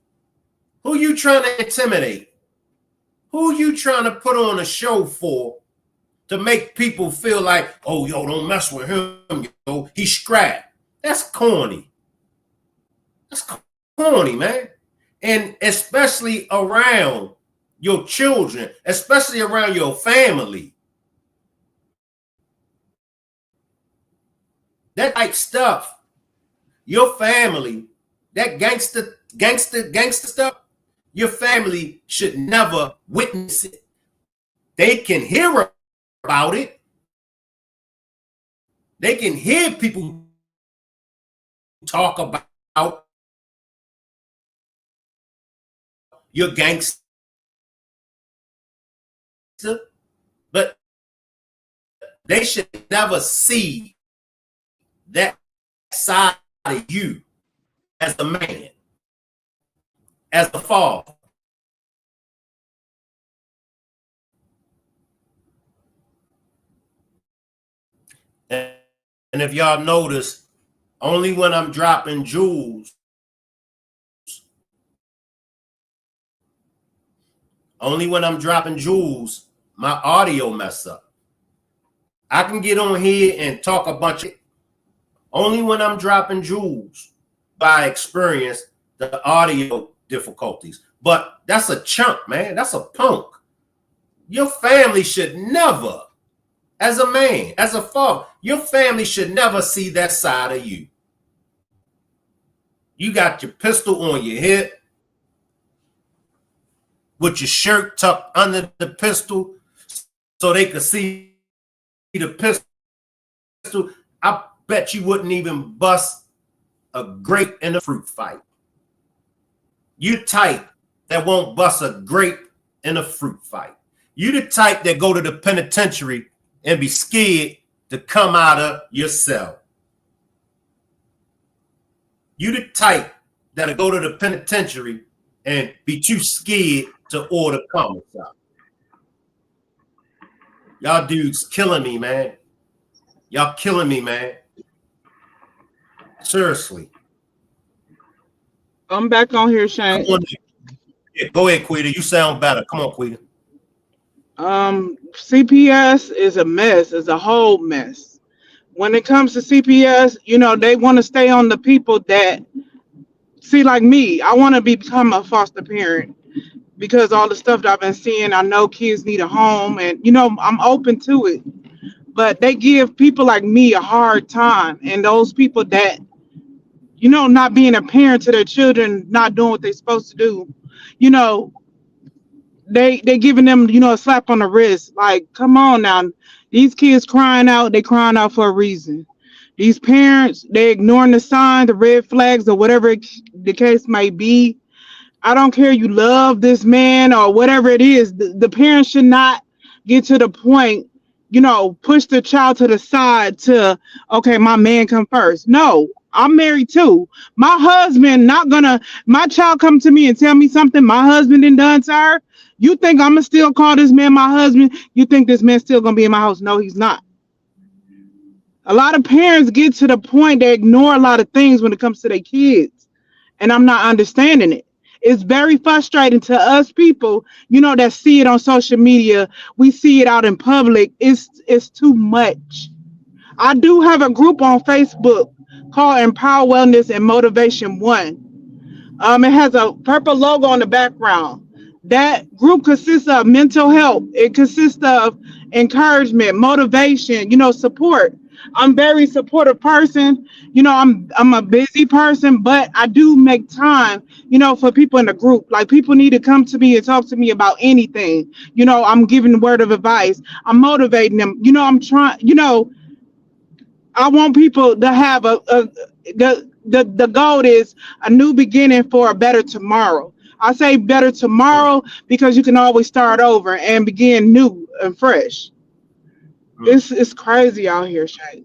Who you trying to intimidate? Who you trying to put on a show for to make people feel like, oh, yo, don't mess with him, yo, he's strapped. That's corny. That's corny, man. And especially around your children, especially around your family. That type stuff, your family, that gangster stuff, your family should never witness it. They can hear about it. They can hear people talk about your gangster, but they should never see that side of you as a man, as a father. And if y'all notice, only when I'm dropping jewels, my audio mess up. I can get on here and talk a bunch of, only when I'm dropping jewels, by experience, the audio difficulties. But that's a chump, man. That's a punk. Your family should never, as a man, as a father, your family should never see that side of you. You got your pistol on your hip with your shirt tucked under the pistol so they could see the pistol. I bet you wouldn't even bust a grape in a fruit fight. You type that won't bust a grape in a fruit fight. You the type that go to the penitentiary and be scared to come out of your cell. You the type that'll go to the penitentiary and be too scared to order commissar. Y'all dudes killing me, man. Y'all killing me, man. Seriously. I'm back on here, Shane. Yeah, go ahead, Quita. You sound better. Come on, Quita. CPS is a mess, is a whole mess. When it comes to CPS, you know, they want to stay on the people that, see, like me, I want to become a foster parent because all the stuff that I've been seeing, I know kids need a home and, you know, I'm open to it. But they give people like me a hard time. And those people that, you know, not being a parent to their children, not doing what they're supposed to do, you know, they giving them, you know, a slap on the wrist. Like, come on now. These kids crying out, they crying out for a reason. These parents, they ignoring the sign, the red flags, or whatever the case may be. I don't care you love this man or whatever it is. The parents should not get to the point, you know, push the child to the side to, okay, my man come first. No, I'm married too. My husband not gonna, my child come to me and tell me something my husband done done to her. You think I'm gonna still call this man my husband? You think this man's still gonna be in my house? No, he's not. A lot of parents get to the point they ignore a lot of things when it comes to their kids. And I'm not understanding it. It's very frustrating to us people, you know, that see it on social media. We see it out in public. It's too much. I do have a group on Facebook called Empower Wellness and Motivation One. It has a purple logo on the background. That group consists of mental health. It consists of encouragement, motivation, you know, support. I'm a very supportive person. You know, I'm a busy person, but I do make time, you know, for people in the group. Like people need to come to me and talk to me about anything. You know, I'm giving a word of advice. I'm motivating them. You know, I'm trying, you know, I want people to have the goal is a new beginning for a better tomorrow. I say better tomorrow because you can always start over and begin new and fresh. It's crazy out here, Shay.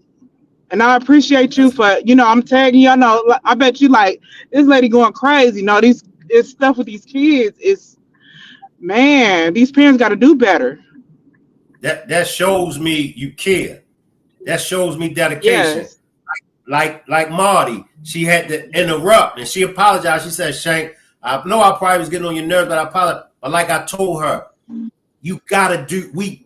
And I appreciate you for, you know, I'm tagging you. I know, I bet you like this lady going crazy. No, this stuff with these kids is, man, these parents got to do better. That shows me you care. That shows me dedication. Yes. like Marty, she had to interrupt and she apologized. She said, Shank, I know I probably was getting on your nerves, but I apologize. But like I told her, we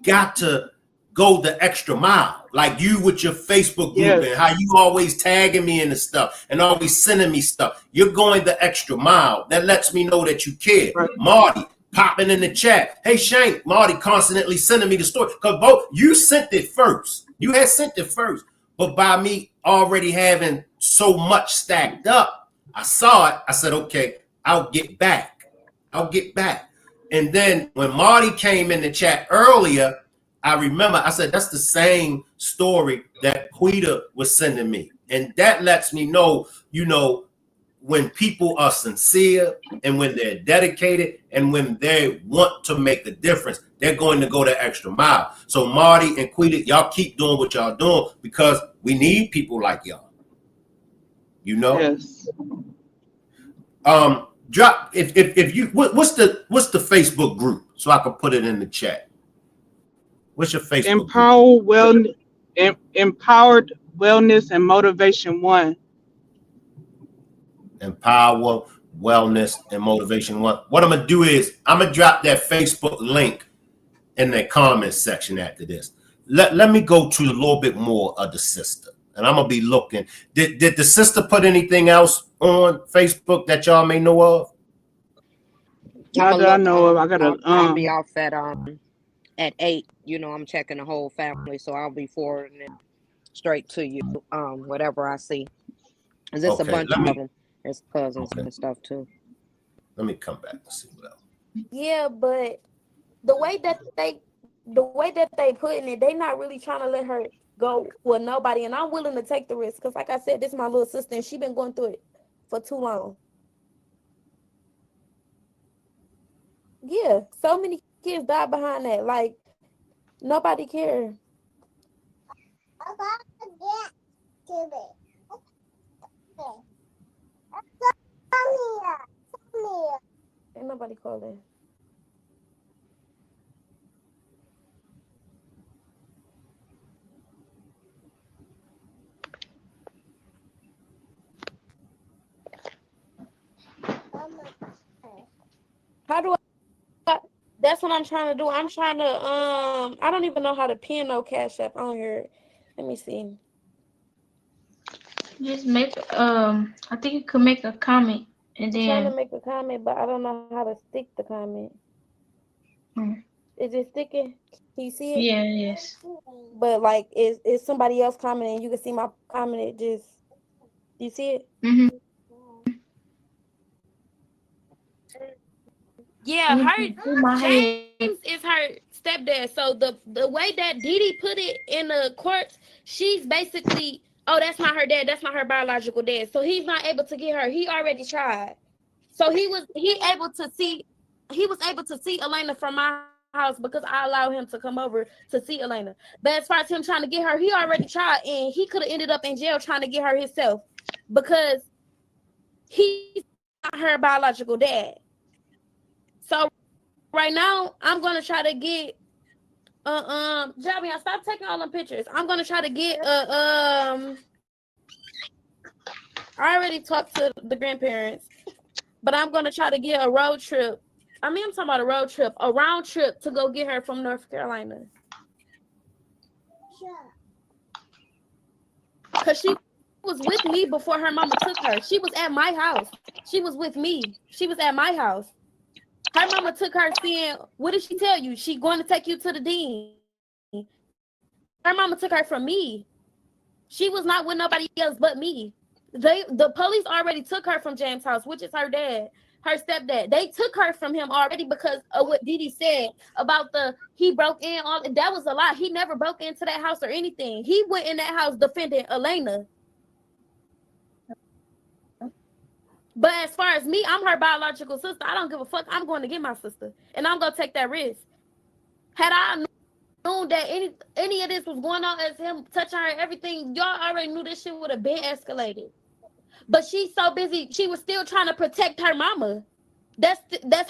got to go the extra mile. Like you with your Facebook group and how you always tagging me in the stuff and always sending me stuff. You're going the extra mile. That lets me know that you care. Right. Marty popping in the chat. Hey, Shank, Marty constantly sending me the story. Because both you sent it first. You had sent it first. But by me already having so much stacked up, I saw it. I said, okay, I'll get back. And then when Marty came in the chat earlier, I remember I said, that's the same story that Quita was sending me. And that lets me know, when people are sincere and when they're dedicated and when they want to make a difference, they're going to go the extra mile. So Marty and Quita, y'all keep doing what y'all doing because we need people like y'all. Yes. Drop if you what's the Facebook group so I can put it in the chat. What's your Facebook group? Empowered Wellness and Motivation 1. Empower, Wellness, and Motivation 1. What I'm gonna do is I'm gonna drop that Facebook link in the comments section after this. Let me go to a little bit more of the sister, and I'm gonna be looking. Did the sister put anything else on Facebook that y'all may know of? How do I know of? I gotta. I'll be off at 8. I'm checking the whole family, so I'll be forwarding it straight to you. Whatever I see. Is this a bunch of them? There's cousins and stuff too. Let me come back and see what else. Yeah, but the way that they putting it, they not really trying to let her go with nobody, and I'm willing to take the risk because, like I said, this is my little sister, and she been going through it for too long. Yeah, so many kids died behind that. Like nobody cares. Ain't nobody calling. How do I? That's what I'm trying to do. I'm trying to I don't even know how to pin no Cash App on here. Let me see. Just make I think you could make a comment and I'm trying to then make a comment, but I don't know how to stick the comment. Is it sticking? Can you see it? yeah, yes. But like, is somebody else commenting? You can see my comment. It just, you see it? Mm-hmm. Yeah, James is her stepdad. So the way that Didi put it in the courts, she's basically, oh, that's not her dad. That's not her biological dad. So he's not able to get her. He already tried. So he was able to see Alanna from my house because I allowed him to come over to see Alanna. But as far as him trying to get her, he already tried, and he could have ended up in jail trying to get her himself because he's not her biological dad. So right now, I'm gonna try to get Javion, stop taking all them pictures. I'm gonna try to get I already talked to the grandparents, but I'm gonna try to get a road trip. I'm talking about a road trip, a round trip to go get her from North Carolina. Cause she was with me before her mama took her. She was at my house. She was with me. She was at my house. Her mama took her saying, what did she tell you? She going to take you to the dean. Her mama took her from me. She was not with nobody else but me. The police already took her from James' house, which is her dad, her stepdad. They took her from him already because of what Didi said about he broke in. That was a lie. He never broke into that house or anything. He went in that house defending Alanna. But as far as me, I'm her biological sister. I don't give a fuck. I'm going to get my sister, and I'm gonna take that risk. Had I known that any of this was going on as him touching her and everything, y'all already knew this shit would have been escalated. But she's so busy. She was still trying to protect her mama. That's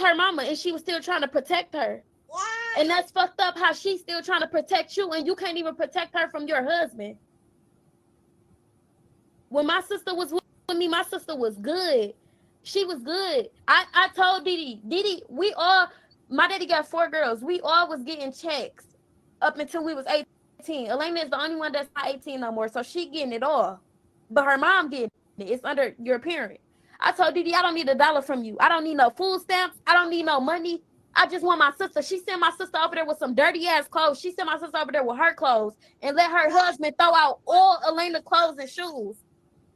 her mama, and she was still trying to protect her. And that's fucked up how she's still trying to protect you, and you can't even protect her from your husband. When my sister was with me, my sister was good. She was good. I told Didi, we all, my daddy got 4 girls. We all was getting checks up until we was 18. Alanna is the only one that's not 18 no more, so she getting it all. But her mom getting it. It's under your parent. I told Didi, I don't need $1 from you. I don't need no food stamps. I don't need no money. I just want my sister. She sent my sister over there with some dirty ass clothes. She sent my sister over there with her clothes and let her husband throw out all Alanna's clothes and shoes.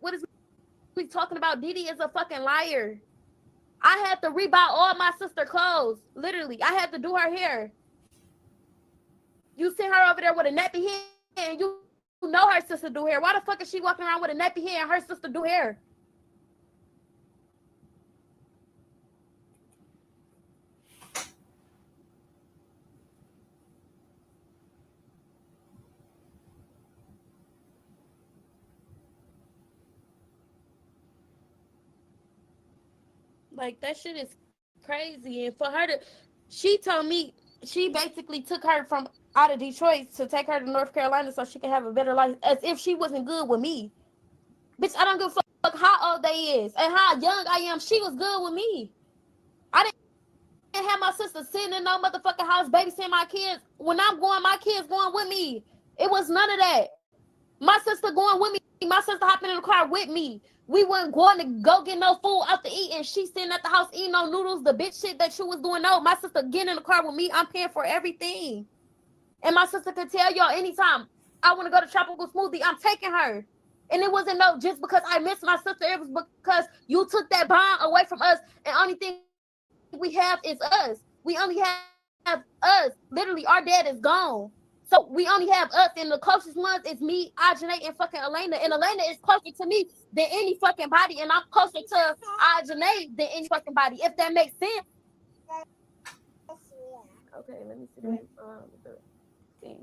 What is we talking about? Didi is a fucking liar. I had to rebuy all my sister clothes. Literally, I had to do her hair. You sent her over there with a nappy head and you know her sister do hair. Why the fuck is she walking around with a nappy head and her sister do hair? Like, that shit is crazy. And for her to, she told me, she basically took her from out of Detroit to take her to North Carolina so she can have a better life, as if she wasn't good with me. Bitch, I don't give a fuck how old they is and how young I am. She was good with me. I didn't have my sister sitting in no motherfucking house babysitting my kids. When I'm going, my kids going with me. It was none of that. My sister going with me. My sister hopping in the car with me. We weren't going to go get no food out to eat, and she sitting at the house eating no noodles, the bitch shit that she was doing. No, my sister getting in the car with me. I'm paying for everything. And my sister could tell y'all anytime I want to go to Tropical Smoothie, I'm taking her. And it wasn't no just because I missed my sister. It was because you took that bond away from us, and only thing we have is us. We only have us. Literally, our dad is gone. So we only have us, and the closest ones is me, Ajane, and fucking Alanna. And Alanna is closer to me than any fucking body, and I'm closer to Ajane than any fucking body, if that makes sense. Okay, let me see the thing.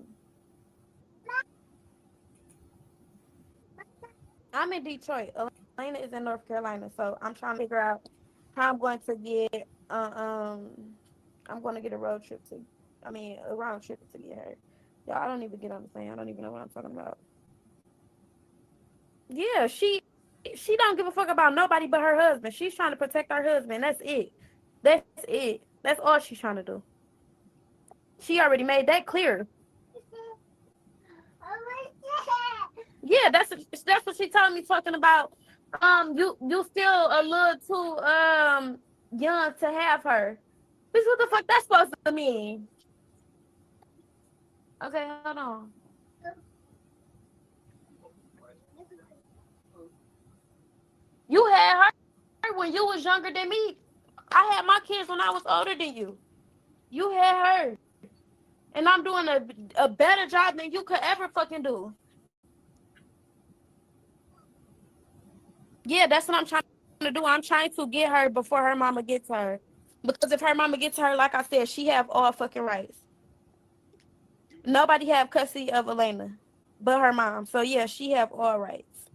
I'm in Detroit. Alanna is in North Carolina, so I'm trying to figure out how I'm going to get. I'm going to get a road trip a round trip to get her. Y'all, I don't even get on the plane. I don't even know what I'm talking about. Yeah, she don't give a fuck about nobody but her husband. She's trying to protect her husband. That's it. That's it. That's all she's trying to do. She already made that clear. Yeah, that's what she told me, talking about you still a little too young to have her. Bitch, what the fuck that's supposed to mean? Okay, hold on. You had her when you was younger than me. I had my kids when I was older than you. You had her. And I'm doing a better job than you could ever fucking do. Yeah, that's what I'm trying to do. I'm trying to get her before her mama gets her. Because if her mama gets her, like I said, she have all fucking rights. Nobody have custody of Alanna but her mom. So yeah, she have all rights.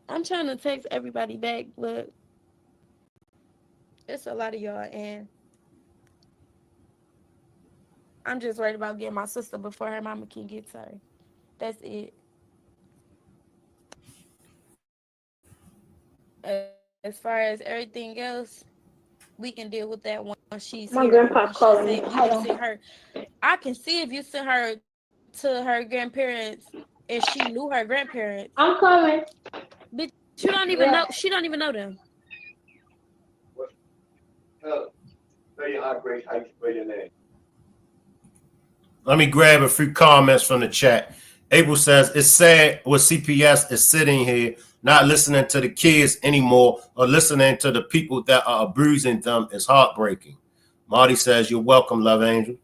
I'm trying to text everybody back, but it's a lot of y'all, and I'm just worried about getting my sister before her mama can get to her. That's it. As far as everything else, we can deal with that once she's My here. grandpa's calling me. Hold on. Her. I can see if you sent her to her grandparents and she knew her grandparents. I'm coming. But you don't even know. She don't even know them. Let me grab a few comments from the chat. Abel says, it's sad what CPS is sitting here, not listening to the kids anymore or listening to the people that are abusing them is heartbreaking. Marty says, you're welcome, Love Angel.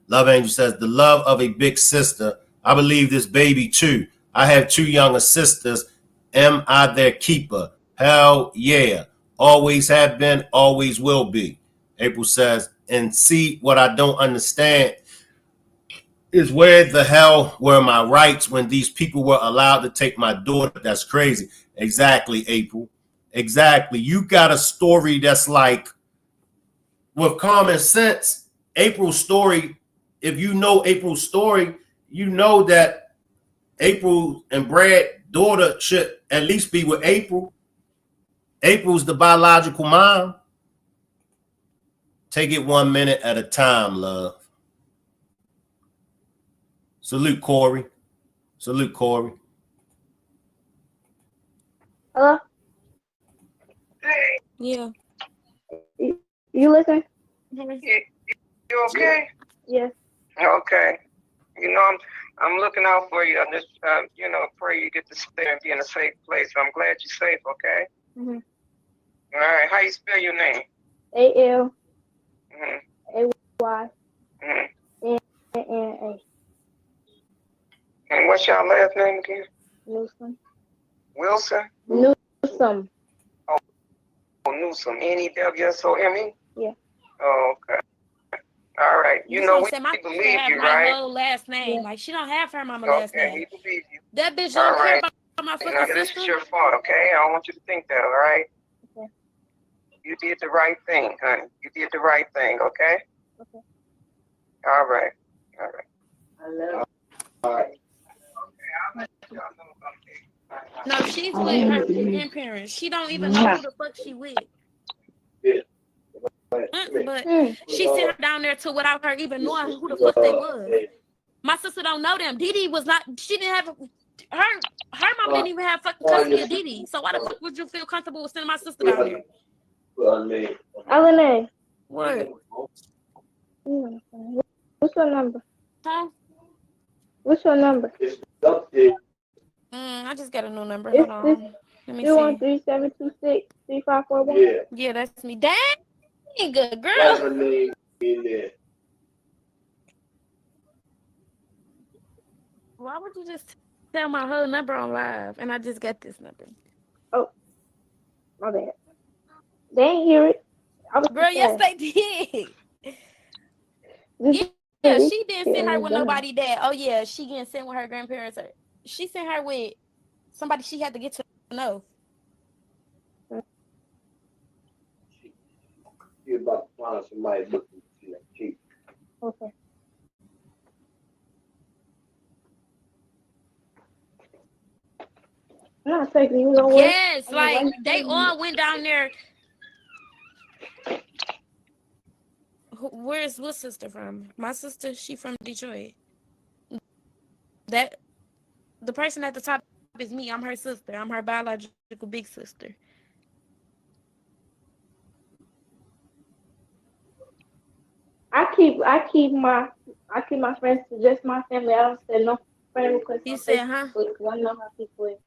Love Angel says, the love of a big sister. I believe this baby too. I have 2 younger sisters. Am I their keeper? Hell yeah. Always have been, always will be. April says, and see what I don't understand is where the hell were my rights when these people were allowed to take my daughter? That's crazy. Exactly, April. Exactly. You got a story that's like, with common sense, April's story, if you know April's story, you know that April and Brad's daughter should at least be with April. April's the biological mom. Take it 1 minute at a time, love. Salute, Corey. Salute, Corey. Hello? Yeah. You listen? You okay? Yes. Okay. You know, I'm looking out for you. I just, you know, pray you get to stay and be in a safe place. I'm glad you're safe, okay? Mm-hmm. All right. How you spell your name? A-L. Mm-hmm. A-Y. Mm-hmm. N-N-A. And what's your last name again? Newson. Wilson? Newsom. Oh, Newsom. N-E-W-S-O-M-E? Yeah. Oh, okay. All right. You know, we my believe have you, my right? whole last name. Yeah. Like, she don't have her mama last Okay, name. we believe you. That bitch All don't care right. about my Now, fucking this sister. is your fault, okay? I don't want you to think that, all right? Okay. You did the right thing, honey. You did the right thing, okay? Okay. All right. All right. I love All right. No, she's with her grandparents. She don't even know who the fuck she with. But she sent her down there to without her even knowing who the fuck they was. My sister don't know them. Didi was not. She didn't have her mom didn't even have fucking custody of Didi. So why the fuck would you feel comfortable with sending my sister down there? Alanna. What? What's your number? Huh? What's your number? I just got a new number. It's Hold on. Let me see. 213-726-3541. Yeah, that's me. Dang, good girl. Why would you just tell my whole number on live and I just got this number? Oh, my bad. They ain't hear it. Girl, yes they did. Yeah, she didn't send her with nobody that. Oh yeah, she getting sent with her grandparents. She sent her with somebody she had to get to know. She about to find somebody looking to like cheap. Okay. I'm not taking you nowhere. Yes, like they all went down there. Where's what sister from? My sister, she from Detroit. That the person at the top is me. I'm her sister. I'm her biological big sister. I keep my friends to just my family. I don't send no friend requests You on said, Facebook huh? because I know how people is.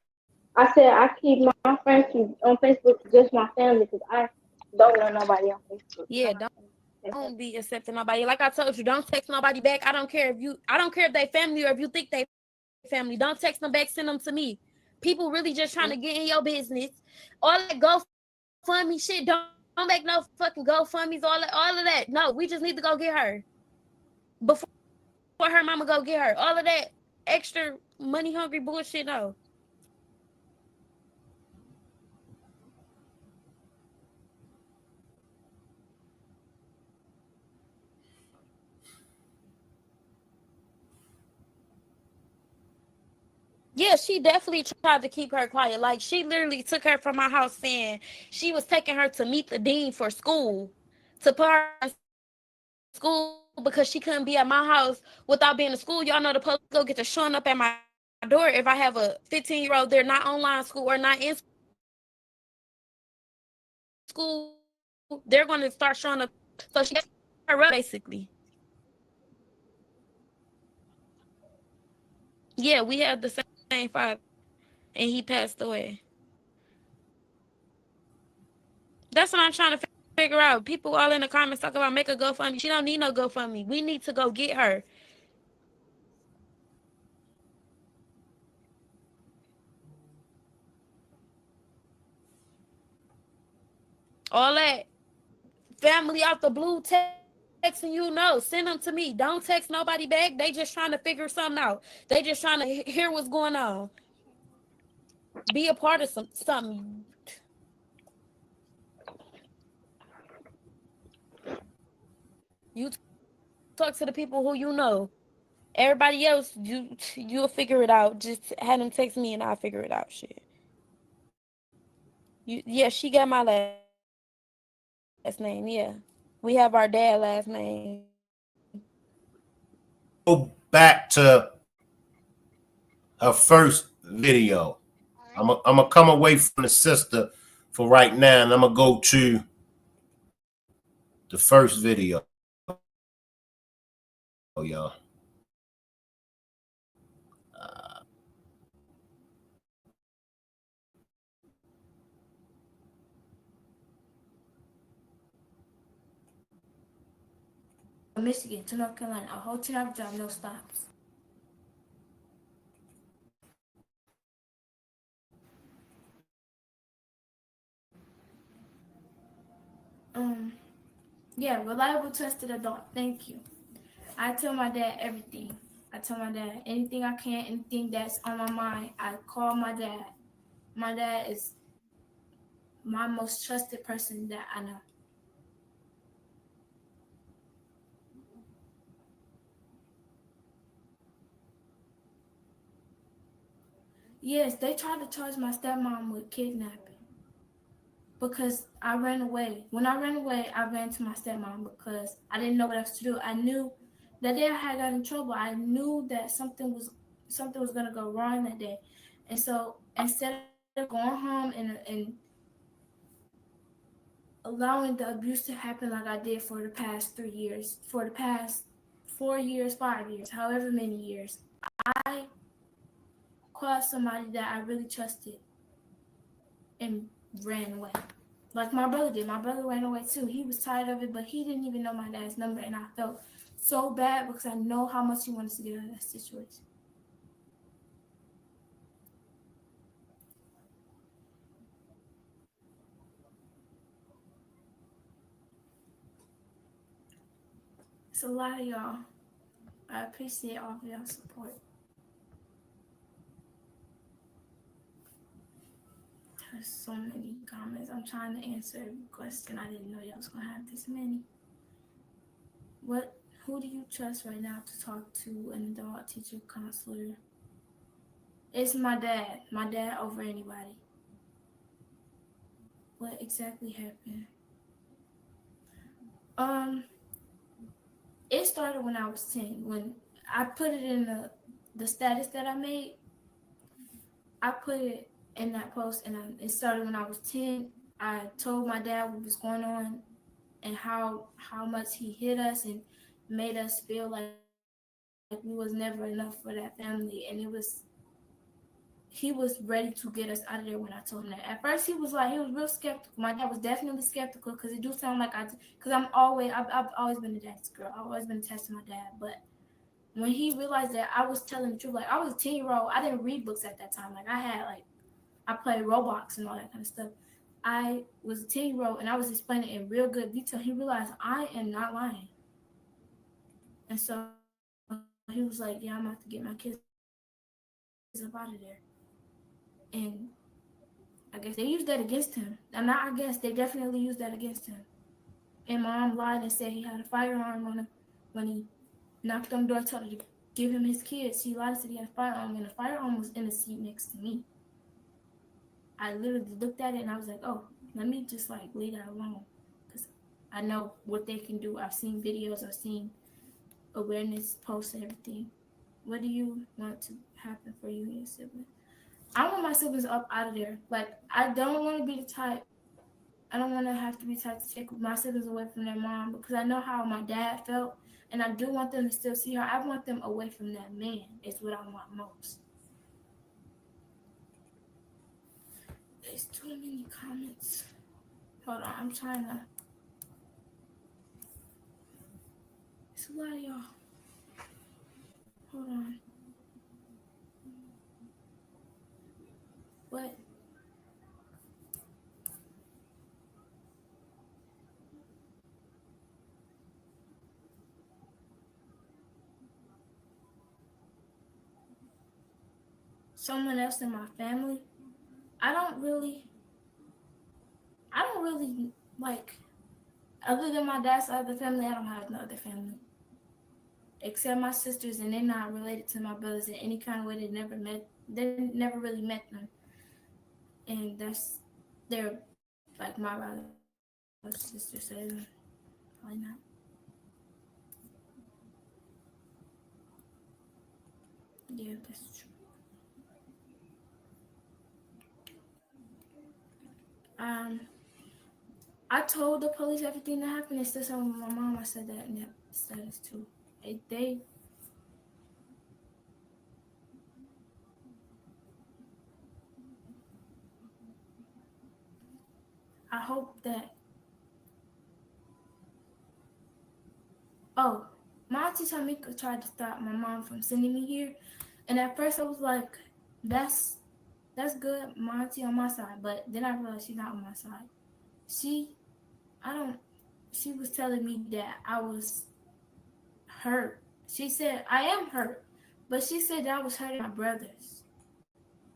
I said I keep my friends on Facebook to just my family because I don't want nobody on Facebook. Yeah, don't be accepting nobody. Like I told you, don't text nobody back. I don't care if they family or if you think they family. Don't text them back. Send them to me. People really just trying to get in your business. All that GoFundMe shit. Don't make no fucking GoFundMes. All of that. No, we just need to go get her before her mama go get her. All of that extra money hungry bullshit. No. Yeah, she definitely tried to keep her quiet. Like, she literally took her from my house saying she was taking her to meet the dean for school, to put her in school because she couldn't be at my house without being in school. Y'all know the police go get to showing up at my door if I have a 15-year-old. They're not online school or not in school. They're going to start showing up. So she got her up, basically. Yeah, we had the same father, and he passed away. That's what I'm trying to figure out. People all in the comments talk about make a GoFundMe. She don't need no GoFundMe. We need to go get her. All that family out the blue texting you, no, send them to me. Don't text nobody back. They just trying to figure something out. They just trying to hear what's going on. Be a part of something. You talk to the people who you know. Everybody else, you'll figure it out. Just have them text me and I'll figure it out. Shit. Yeah, she got my last name. Yeah, we have our dad last name. Go back to her first video. I'm gonna come away from the sister for right now, and I'm gonna go to the first video, y'all. Michigan to North Carolina, a whole 10-hour drive, no stops. Yeah, reliable, trusted adult. Thank you. I tell my dad everything. I tell my dad anything I can, anything that's on my mind. I call my dad. My dad is my most trusted person that I know. Yes, they tried to charge my stepmom with kidnapping because I ran away. When I ran away, I ran to my stepmom because I didn't know what else to do. I knew that day I had got in trouble. I knew that something was gonna go wrong that day, and so instead of going home and allowing the abuse to happen like I did for the past 3 years, for the past 4 years, 5 years, however many years, I called somebody that I really trusted and ran away. Like my brother did. My brother ran away too. He was tired of it, but he didn't even know my dad's number, and I felt so bad because I know how much he wanted to get out of that situation. It's a lot of y'all. I appreciate all of y'all support. There's so many comments. I'm trying to answer every question. I didn't know y'all was gonna have this many. Who do you trust right now to talk to an adult, teacher, counselor? It's my dad. My dad over anybody. What exactly happened? It started when I was 10. When I put it in the status that I made, I put it in that post, and it started when I was 10. I told my dad what was going on and how much he hit us and made us feel like we was never enough for that family, and he was ready to get us out of there when I told him that. At first, he was real skeptical. My dad was definitely skeptical because it do sound like because I've always been a dad's girl. I've always been attached to my dad. But when he realized that I was telling the truth, like I was a 10-year-old, I didn't read books at that time. Like I played Roblox and all that kind of stuff. I was a 10-year-old and I was explaining in real good detail. He realized I am not lying. And so he was like, yeah, I'm about to get my kids up out of there. And I guess they used that against him. And I guess they definitely used that against him. And mom lied and said he had a firearm on him when he knocked on the door, told her to give him his kids. She lied and said he had a firearm, and the firearm was in the seat next to me. I literally looked at it and I was like, oh, let me just leave that alone. Because I know what they can do. I've seen videos, I've seen awareness posts and everything. What do you want to happen for you and your siblings? I want my siblings up out of there. I don't want to be the type. I don't want to have to be the type to take my siblings away from their mom because I know how my dad felt, and I do want them to still see her. I want them away from that man. Is what I want most. There's too many comments. Hold on, I'm trying to. It's a lot of y'all. Hold on. What? Someone else in my family? I don't really like. Other than my dad's side of the family, I don't have no other family. Except my sisters, and they're not related to my brothers in any kind of way. They never really met them. And they're like my brother or sister, so probably not. Yeah, that's true. I told the police everything that happened. They still told my mom. I said that in that status too. I hope that. Oh, my auntie Tamika tried to stop my mom from sending me here, and at first I was like, "That's good, my auntie on my side." But then I realized she's not on my side. She was telling me that I was hurt. She said I am hurt, but she said that I was hurting my brothers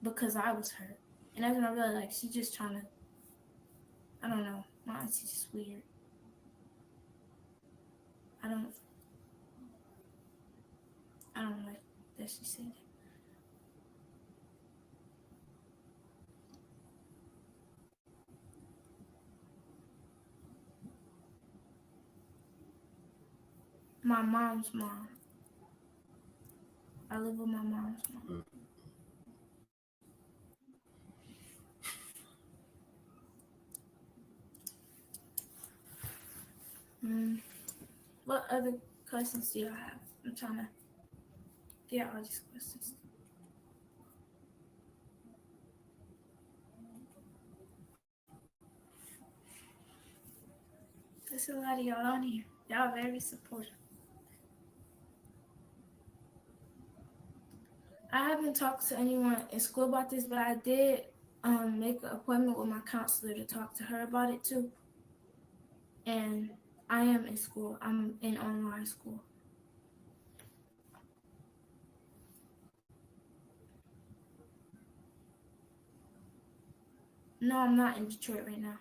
because I was hurt, and that's when I realized like she's just trying to. I don't know. My auntie's just weird. I don't like that she said that. My mom's mom. I live with my mom's mom. What other questions do y'all have? I'm trying to get all these questions. There's a lot of y'all on here. Y'all very supportive. I haven't talked to anyone in school about this, but I did make an appointment with my counselor to talk to her about it too. And I am in school. I'm in online school. No, I'm not in Detroit right now.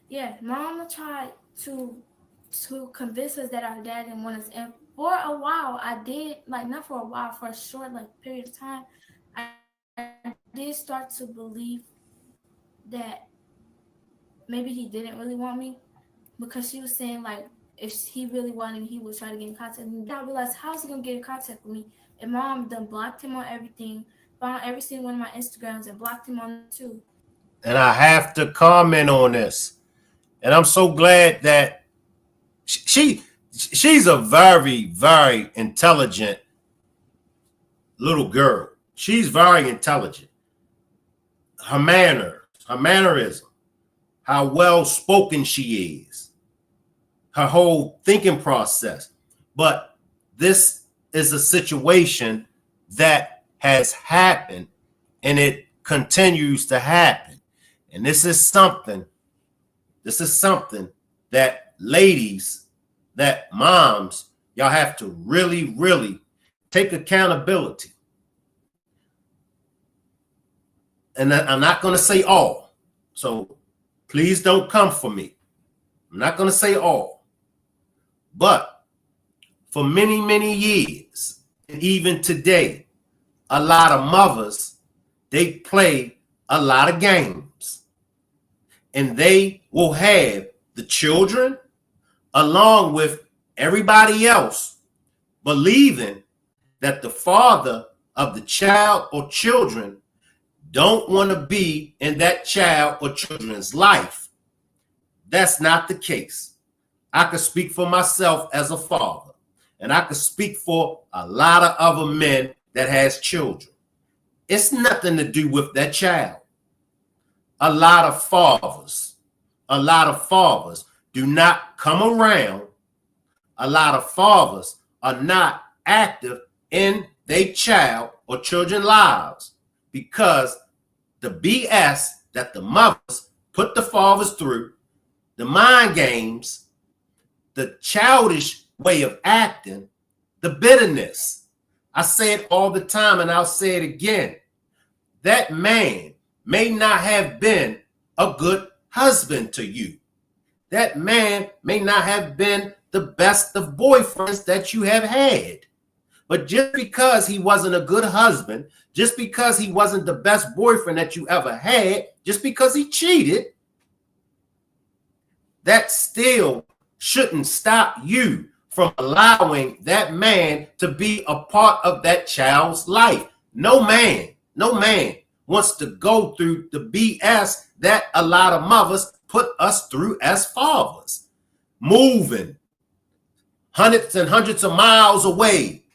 Yeah, Mama tried to convince us that our dad didn't want us. And for a while, I did, like not for a while, for a short period of time, I did start to believe that maybe he didn't really want me, because she was saying like if he really wanted me, he would try to get in contact with me. Then I realized, how's he gonna get in contact with me? And Mom done blocked him on everything, found every single one of my Instagrams and blocked him on too. And I have to comment on this. And I'm so glad that she's a very, very intelligent little girl. She's very intelligent. Her mannerism, how well spoken she is, her whole thinking process. But this is a situation that has happened, and it continues to happen. And this is something that ladies, that moms, y'all have to really, really take accountability. And I'm not going to say all, so please don't come for me. I'm not going to say all. But for many, many years, and even today, a lot of mothers, they play a lot of games. And they will have the children along with everybody else believing that the father of the child or children don't want to be in that child or children's life. That's not the case. I could speak for myself as a father, and I could speak for a lot of other men that has children. It's nothing to do with that child. A lot of fathers do not come around. A lot of fathers are not active in their child or children's lives because the BS that the mothers put the fathers through, the mind games, the childish way of acting, the bitterness, I say it all the time and I'll say it again. That man may not have been a good husband to you. That man may not have been the best of boyfriends that you have had. But just because he wasn't a good husband, just because he wasn't the best boyfriend that you ever had, just because he cheated, that still shouldn't stop you from allowing that man to be a part of that child's life. No man wants to go through the BS that a lot of mothers put us through as fathers. Moving hundreds and hundreds of miles away,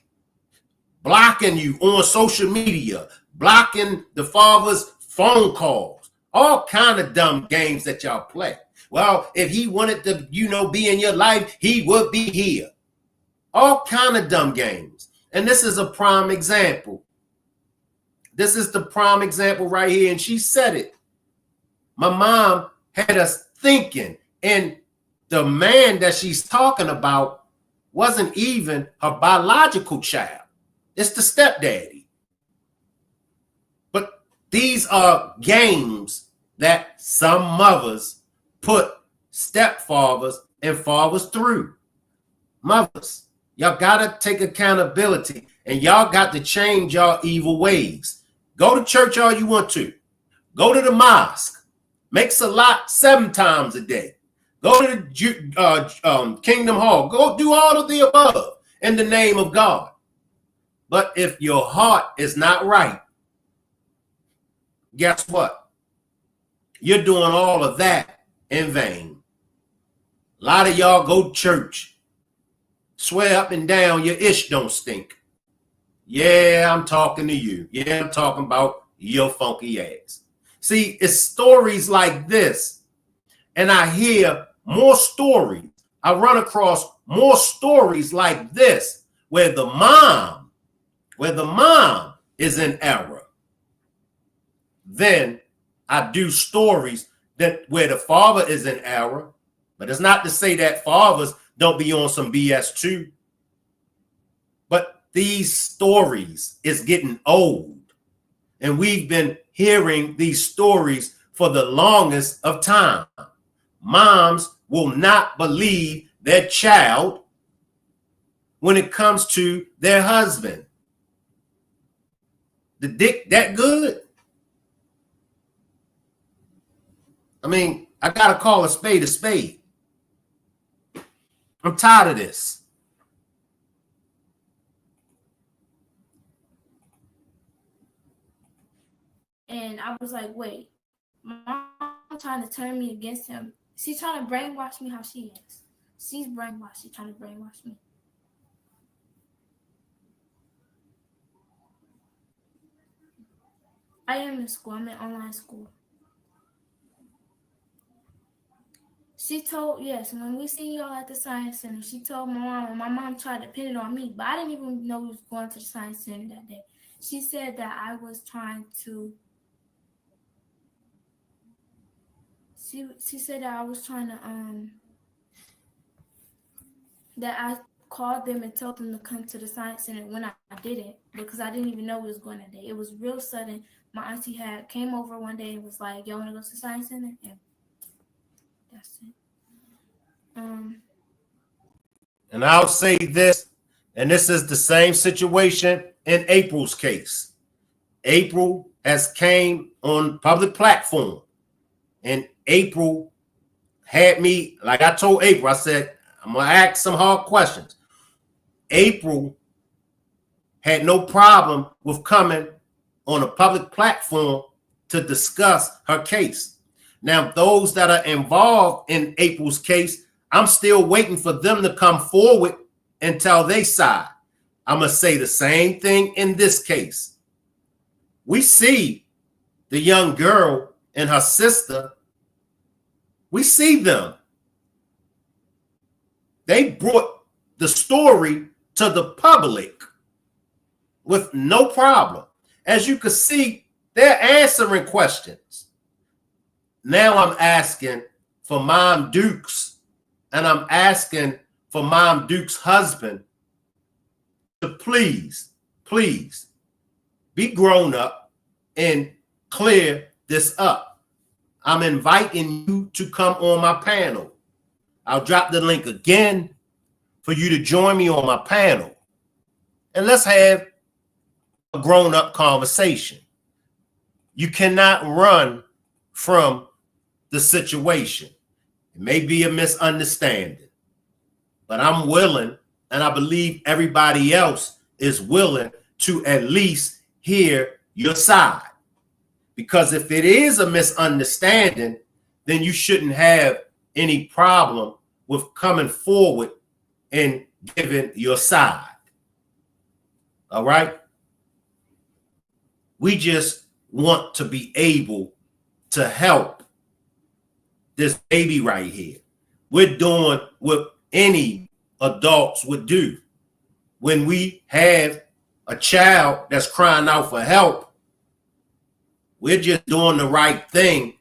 blocking you on social media, blocking the father's phone calls, all kind of dumb games that y'all play. Well, if he wanted to, be in your life, he would be here. All kind of dumb games. And this is a prime example. This is the prime example right here. And she said it. My mom had us thinking, and the man that she's talking about wasn't even her biological child. It's the stepdaddy. But these are games that some mothers put stepfathers and fathers through. Mothers, y'all gotta take accountability, and y'all got to change y'all evil ways. Go to church all you want to. Go to the mosque. Make salat 7 times a day. Go to the Kingdom Hall. Go do all of the above in the name of God. But if your heart is not right, guess what? You're doing all of that in vain. A lot of y'all go to church, swear up and down your ish don't stink. Yeah, I'm talking to you. Yeah, I'm talking about your funky ass. See, it's stories like this, and I hear more stories. I run across more stories like this where the mom is in error. Then I do stories that where the father is in error, but it's not to say that fathers don't be on some BS too. But these stories is getting old, and we've been hearing these stories for the longest of time. Moms will not believe their child when it comes to their husband. The dick that good? I mean, I gotta call a spade a spade. I'm tired of this. And I was like, wait, my mom trying to turn me against him. She's trying to brainwash me how she is. She's brainwashed. She's trying to brainwash me. I am in school. I'm in online school. She told, yes, when we see y'all at the science center, she told my mom, and my mom tried to pin it on me, but I didn't even know we was going to the science center that day. She said that I was trying to, she said that I was trying to, that I called them and told them to come to the science center when I didn't, because I didn't even know we was going that day. It was real sudden. My auntie came over one day and was like, y'all want to go to the science center? And that's it. And I'll say this, and this is the same situation in April's case. April has came on public platform, and April had me, like I told April, I said, I'm going to ask some hard questions. April had no problem with coming on a public platform to discuss her case. Now, those that are involved in April's case, I'm still waiting for them to come forward and tell their side. I'm going to say the same thing in this case. We see the young girl and her sister. We see them. They brought the story to the public with no problem. As you can see, they're answering questions. Now I'm asking for Mom Dukes, and I'm asking for Mom Duke's husband to please please be grown up and clear this up. I'm inviting you to come on my panel. I'll drop the link again for you to join me on my panel. And let's have a grown-up conversation. You cannot run from the situation. It may be a misunderstanding, but I'm willing, and I believe everybody else is willing to at least hear your side. Because if it is a misunderstanding, then you shouldn't have any problem with coming forward and giving your side. All right? We just want to be able to help this baby right here. We're doing what any adults would do. When we have a child that's crying out for help, we're just doing the right thing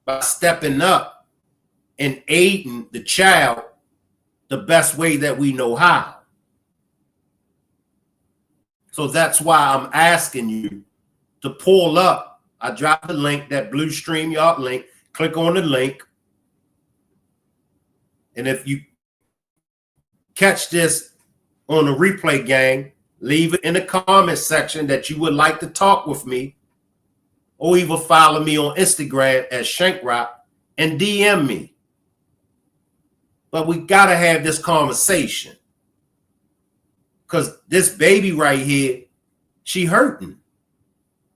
by stepping up and aiding the child the best way that we know how. So that's why I'm asking you to pull up. I dropped the link, that blue StreamYard link. Click on the link. And if you catch this on the replay, gang, leave it in the comment section that you would like to talk with me, or even follow me on Instagram at Shankrock and DM me. But we got to have this conversation, because this baby right here, she hurting.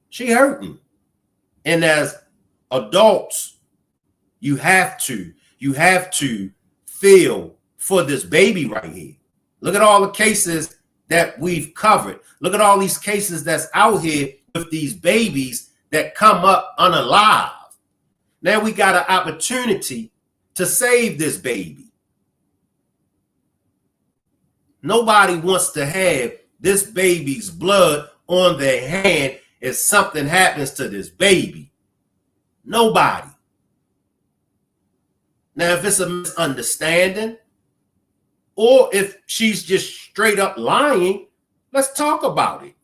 She hurting. And as adults, you have to feel for this baby right here. Look at all the cases that we've covered. Look at all these cases that's out here with these babies that come up unalive. Now we got an opportunity to save this baby. Nobody wants to have this baby's blood on their hand if something happens to this baby. Nobody. Now, if it's a misunderstanding, or if she's just straight up lying, let's talk about it.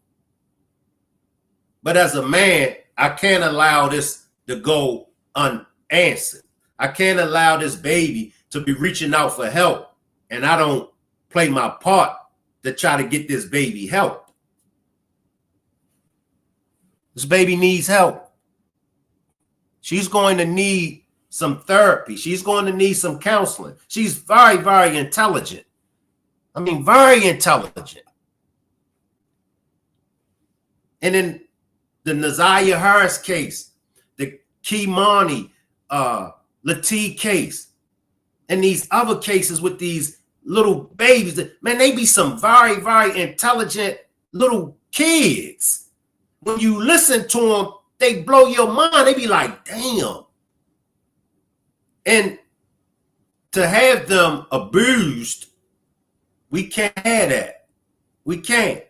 But as a man, I can't allow this to go unanswered. I can't allow this baby to be reaching out for help, and I don't play my part to try to get this baby help. This baby needs help. She's going to need some therapy. She's going to need some counseling. She's very, very intelligent. I mean, very intelligent. And in the Naziah Harris case, the Kimani Latif case, and these other cases with these little babies, man, they be some very, very intelligent little kids. When you listen to them, they blow your mind. They be like, damn. And to have them abused, we can't have that. We can't.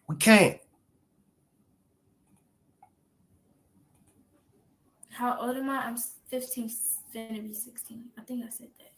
We can't. How old am I? I'm 15, finna be 16. I think I said that.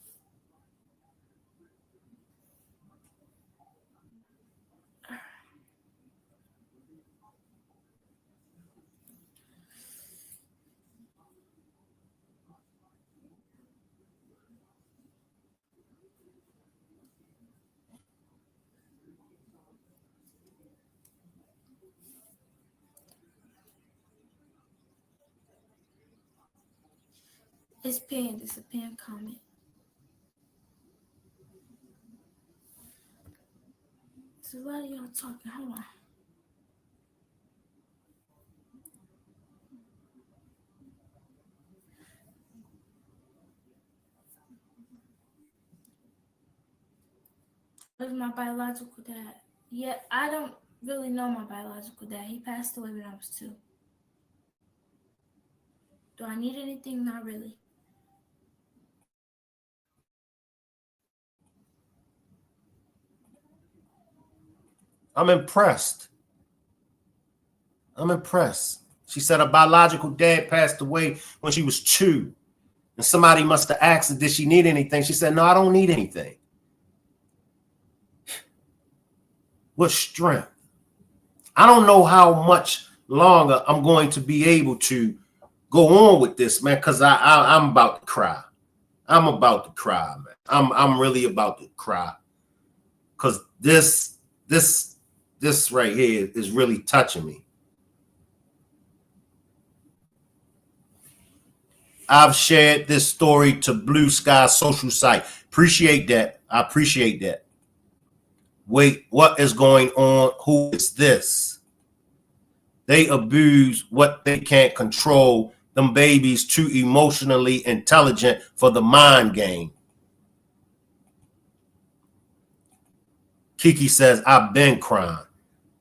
It's pinned. It's a pinned comment. So why are y'all talking? Hold on. Where's my biological dad? Yeah, I don't really know my biological dad. He passed away when I was 2. Do I need anything? Not really. I'm impressed. I'm impressed. She said her biological dad passed away when she was 2. And somebody must have asked her, did she need anything? She said, no, I don't need anything. with strength. I don't know how much longer I'm going to be able to go on with this, man, because I'm about to cry. I'm about to cry, man. I'm really about to cry. Because this right here is really touching me. I've shared this story to Blue Sky social site. Appreciate that. I appreciate that. Wait, what is going on? Who is this? They abuse what they can't control. Them babies too emotionally intelligent for the mind game. Kiki says, I've been crying.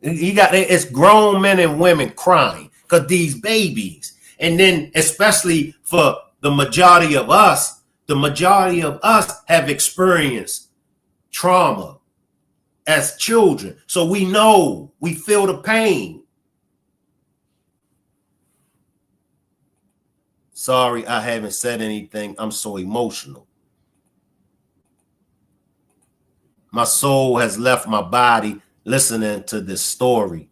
It's grown men and women crying because these babies. And then especially for the majority of us have experienced trauma as children. So we know, we feel the pain. Sorry, I haven't said anything. I'm so emotional. My soul has left my body listening to this story.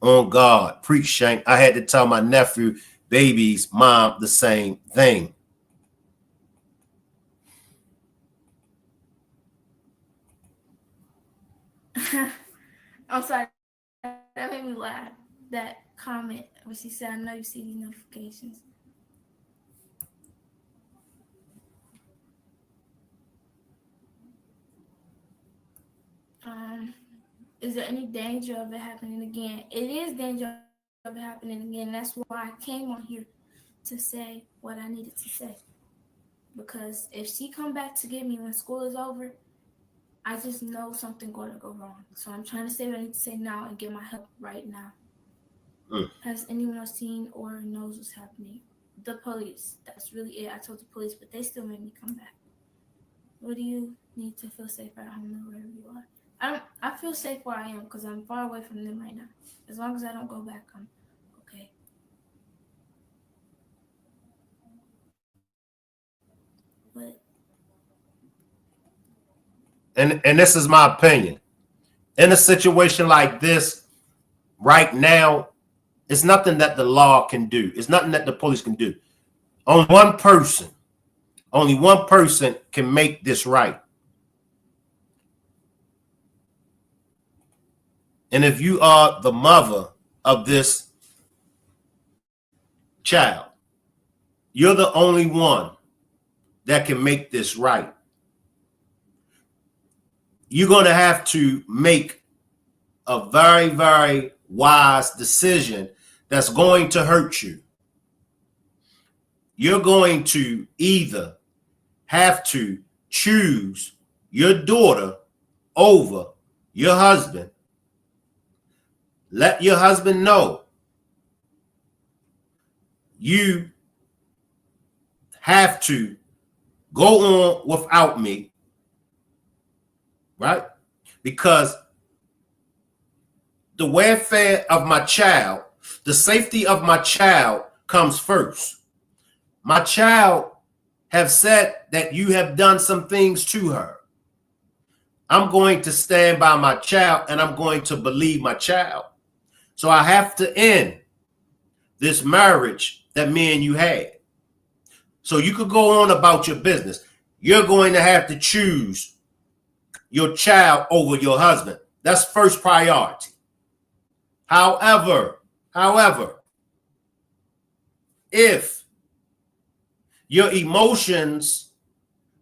On God, preach, Shank. I had to tell my nephew, baby's mom, the same thing. I'm sorry. That made me laugh. That comment where she said, I know you see these notifications. Is there any danger of it happening again? It is danger of it happening again. That's why I came on here to say what I needed to say. Because if she come back to get me when school is over, I just know something going to go wrong. So I'm trying to say what I need to say now and get my help right now. Has anyone else seen or knows what's happening? The police. That's really it. I told the police, but they still made me come back. What do you need to feel safe at home or wherever you are? I feel safe where I am because I'm far away from them right now. As long as I don't go back, I'm okay. But and this is my opinion. In a situation like this, right now, it's nothing that the law can do. It's nothing that the police can do. Only one person can make this right. And if you are the mother of this child, you're the only one that can make this right. You're going to have to make a very, very wise decision that's going to hurt you. You're going to either have to choose your daughter over your husband. Let your husband know you have to go on without me, right? Because the welfare of my child, the safety of my child comes first. My child have said that you have done some things to her. I'm going to stand by my child and I'm going to believe my child. So I have to end this marriage that me and you had. So you could go on about your business. You're going to have to choose your child over your husband. That's first priority. However, if your emotions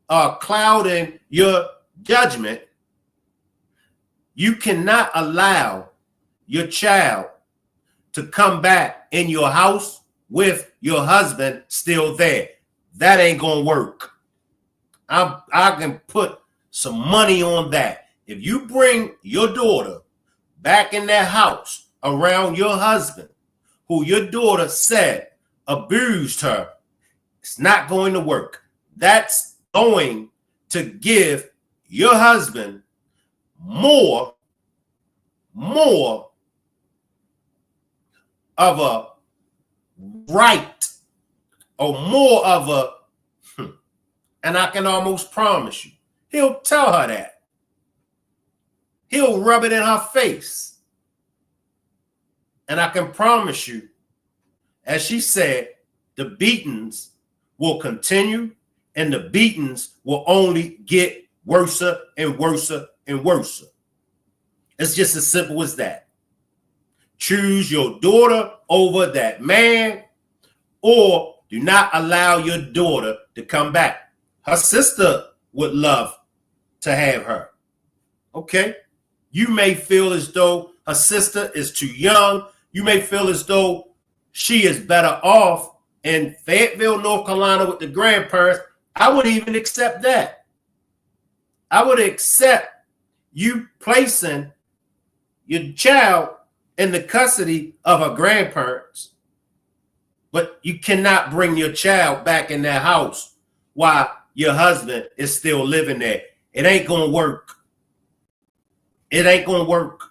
are clouding your judgment, you cannot allow your child to come back in your house with your husband still there. That ain't gonna work. I can put some money on that. If you bring your daughter back in that house around your husband, who your daughter said abused her, it's not going to work. That's going to give your husband more of a right or more of a, and I can almost promise you, he'll tell her that. he'll rub it in her face. And I can promise you, as she said, the beatings will continue and the beatings will only get worse and worse and worse. It's just as simple as that. Choose your daughter over that man, or do not allow your daughter to come back. Her sister would love to have her. Okay? You may feel as though her sister is too young. You may feel as though she is better off in Fayetteville, North Carolina with the grandparents. I would even accept that. I would accept you placing your child in the custody of her grandparents, but you cannot bring your child back in that house while your husband is still living there. It ain't going to work. It ain't going to work.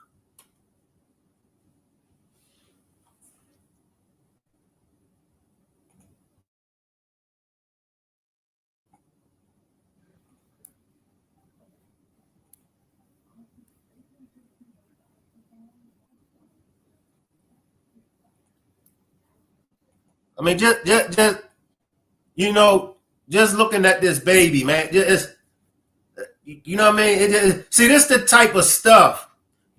I mean, just you know, just looking at this baby, man, you know what I mean? See, this the type of stuff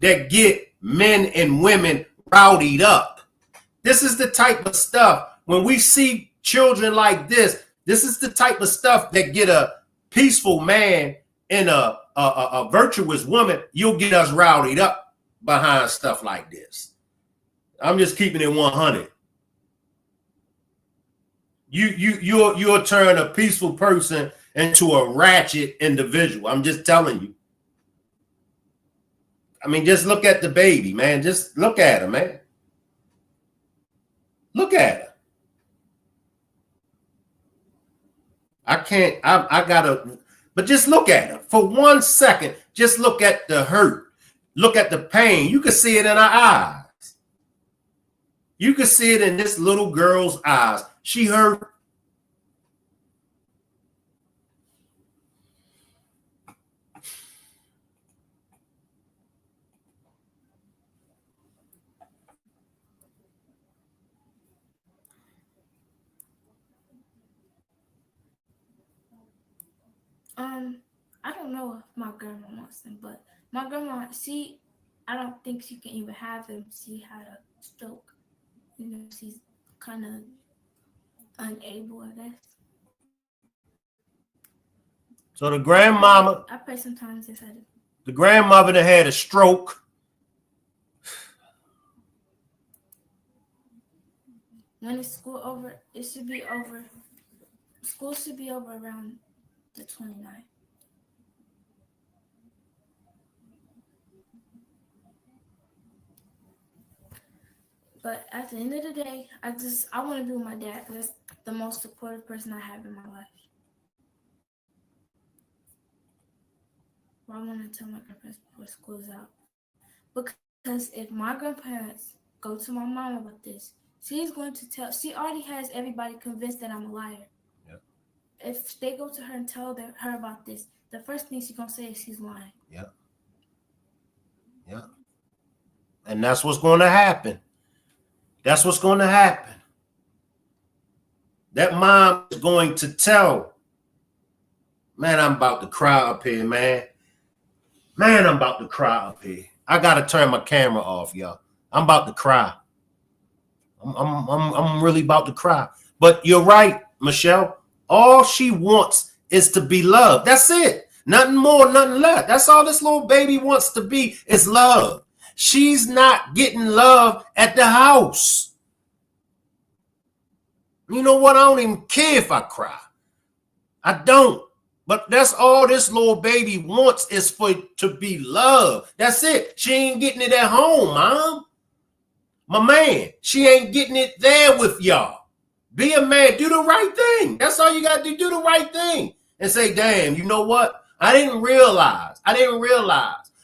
that get men and women rowdied up. This is the type of stuff, when we see children like this is the type of stuff that get a peaceful man and a virtuous woman. You'll get us rowdied up behind stuff like this. I'm just keeping it 100. You'll turn a peaceful person into a ratchet individual. I'm just telling you. I mean, just look at the baby, man. Just look at her, man. Look at her. I gotta, but just look at her for 1 second. Just look at the hurt. Look at the pain. You can see it in her eyes. You can see it in this little girl's eyes. She hurt. I don't know if my grandma wants them, but my grandma, I don't think she can even have him. She had a stroke. You know, she's kind of unable, I guess. So the grandmama, I pray sometimes if I do. The grandmother that had a stroke. When is school over? It should be over. School should be over around the 29th. But at the end of the day, I want to be with my dad because that's the most supportive person I have in my life. Well, I want to tell my grandparents before school's out. Because if my grandparents go to my mom about this, she's going to tell, she already has everybody convinced that I'm a liar. Yep. If they go to her and tell her about this, the first thing she's going to say is she's lying. Yeah. Yeah. And that's what's going to happen. That's what's going to happen. That mom is going to tell. Man, I'm about to cry up here, man. Man, I'm about to cry up here. I got to turn my camera off, y'all. I'm about to cry. I'm really about to cry. But you're right, Michelle. All she wants is to be loved. That's it. Nothing more, nothing less. That's all this little baby wants to be is love. She's not getting love at the house. You know what? I don't even care if I cry. I don't. But that's all this little baby wants is for it to be loved. That's it. She ain't getting it at home, Mom. My man, she ain't getting it there with y'all. Be a man. Do the right thing. That's all you got to do. Do the right thing. And say, damn, you know what? I didn't realize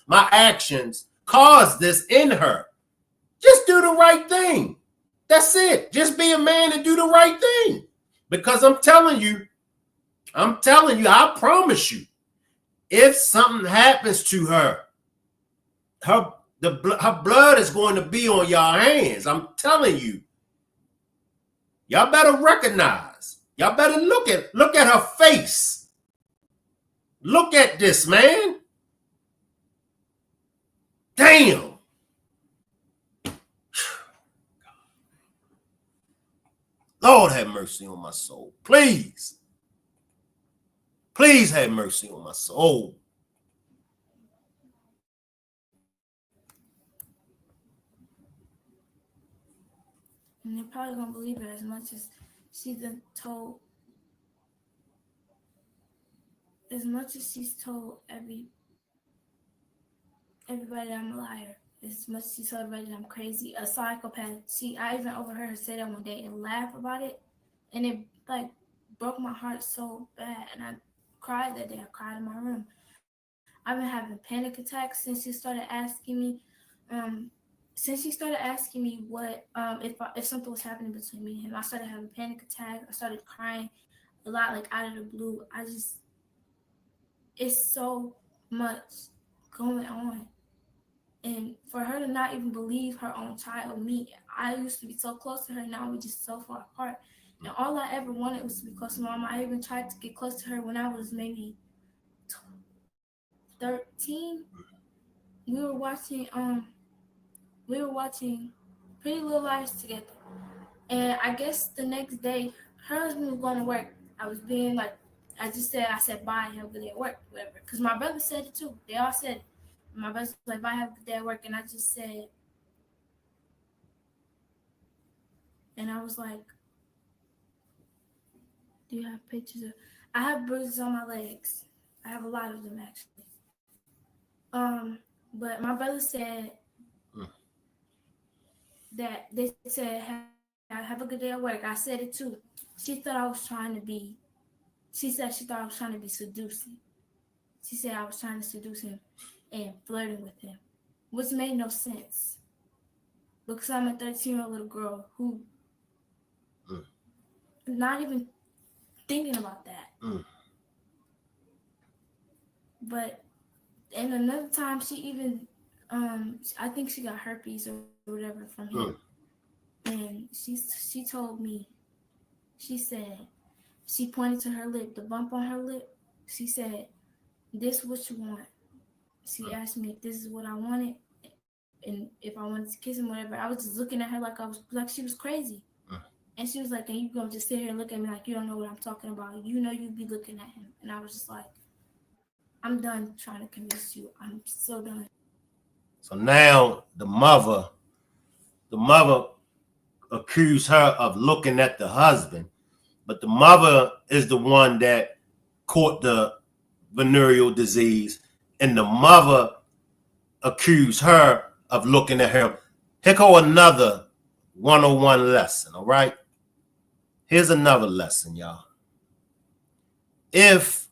my actions caused this in her. Just do the right thing. That's it. Just be a man and do the right thing. Because I'm telling you, I promise you, if something happens to her, her blood is going to be on y'all hands. I'm telling you. Y'all better recognize. Y'all better look at her face. Look at this, man. Damn. Lord have mercy on my soul. Please. Please have mercy on my soul. And they're probably gonna believe her as much as she's told. As much as she's told everybody that I'm a liar. As much as she told everybody that I'm crazy, a psychopath. I even overheard her say that one day and laugh about it, and it like broke my heart so bad. And I cried that day. I cried in my room. I've been having panic attacks since she started asking me. What if something was happening between me and him. I started having panic attacks. I started crying a lot, like out of the blue. It's so much going on. And for her to not even believe her own child, me, I used to be so close to her. Now we're just so far apart. And all I ever wanted was to be close to Mama. I even tried to get close to her when I was maybe 13. We were watching Pretty Little Liars together. And I guess the next day, her husband was going to work. I was being like, I said, bye, have a good day at work, whatever. Because my brother said it too. They all said it. My brother was like, bye, have a good day at work. And I just said, and I was like, do you have pictures of, I have bruises on my legs. I have a lot of them, actually. But my brother said that they said, have a good day at work. I said it too. She thought I was trying to be, she said she thought I was trying to be seducing. She said I was trying to seduce him and flirting with him, which made no sense. Because I'm a 13-year-old little girl who not even thinking about that. But and another time she even I think she got herpes or whatever from him. And she told me, she said, she pointed to her lip, the bump on her lip. She said, this is what you want. She asked me if this is what I wanted and if I wanted to kiss him, whatever. I was just looking at her like she was crazy. And she was like, and you gonna just sit here and look at me like you don't know what I'm talking about. You know you'd be looking at him. And I was just like, I'm done trying to convince you. I'm so done. So now the mother accused her of looking at the husband, but the mother is the one that caught the venereal disease, and the mother accused her of looking at him. Here go another 101 lesson, all right? Here's another lesson, y'all. If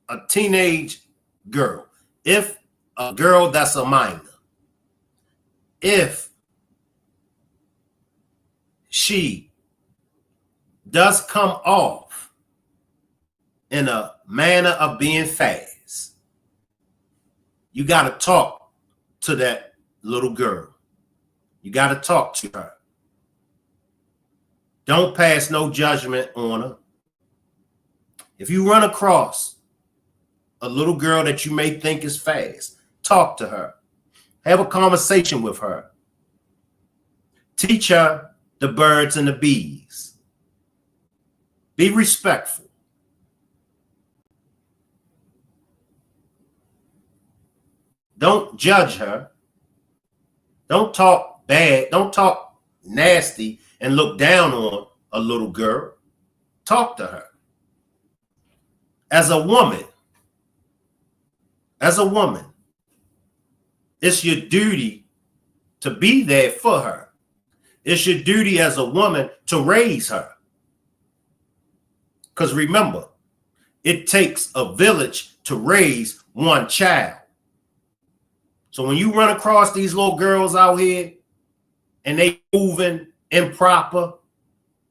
a teenage girl, if a girl that's a minor, if she does come off in a manner of being fast, you got to talk to that little girl. You got to talk to her. Don't pass no judgment on her. If you run across a little girl that you may think is fast, talk to her. Have a conversation with her. Teach her the birds and the bees. Be respectful. Don't judge her. Don't talk bad. Don't talk nasty and look down on a little girl. Talk to her. As a woman, it's your duty to be there for her. It's your duty as a woman to raise her. Because remember, it takes a village to raise one child. So when you run across these little girls out here and they moving improper,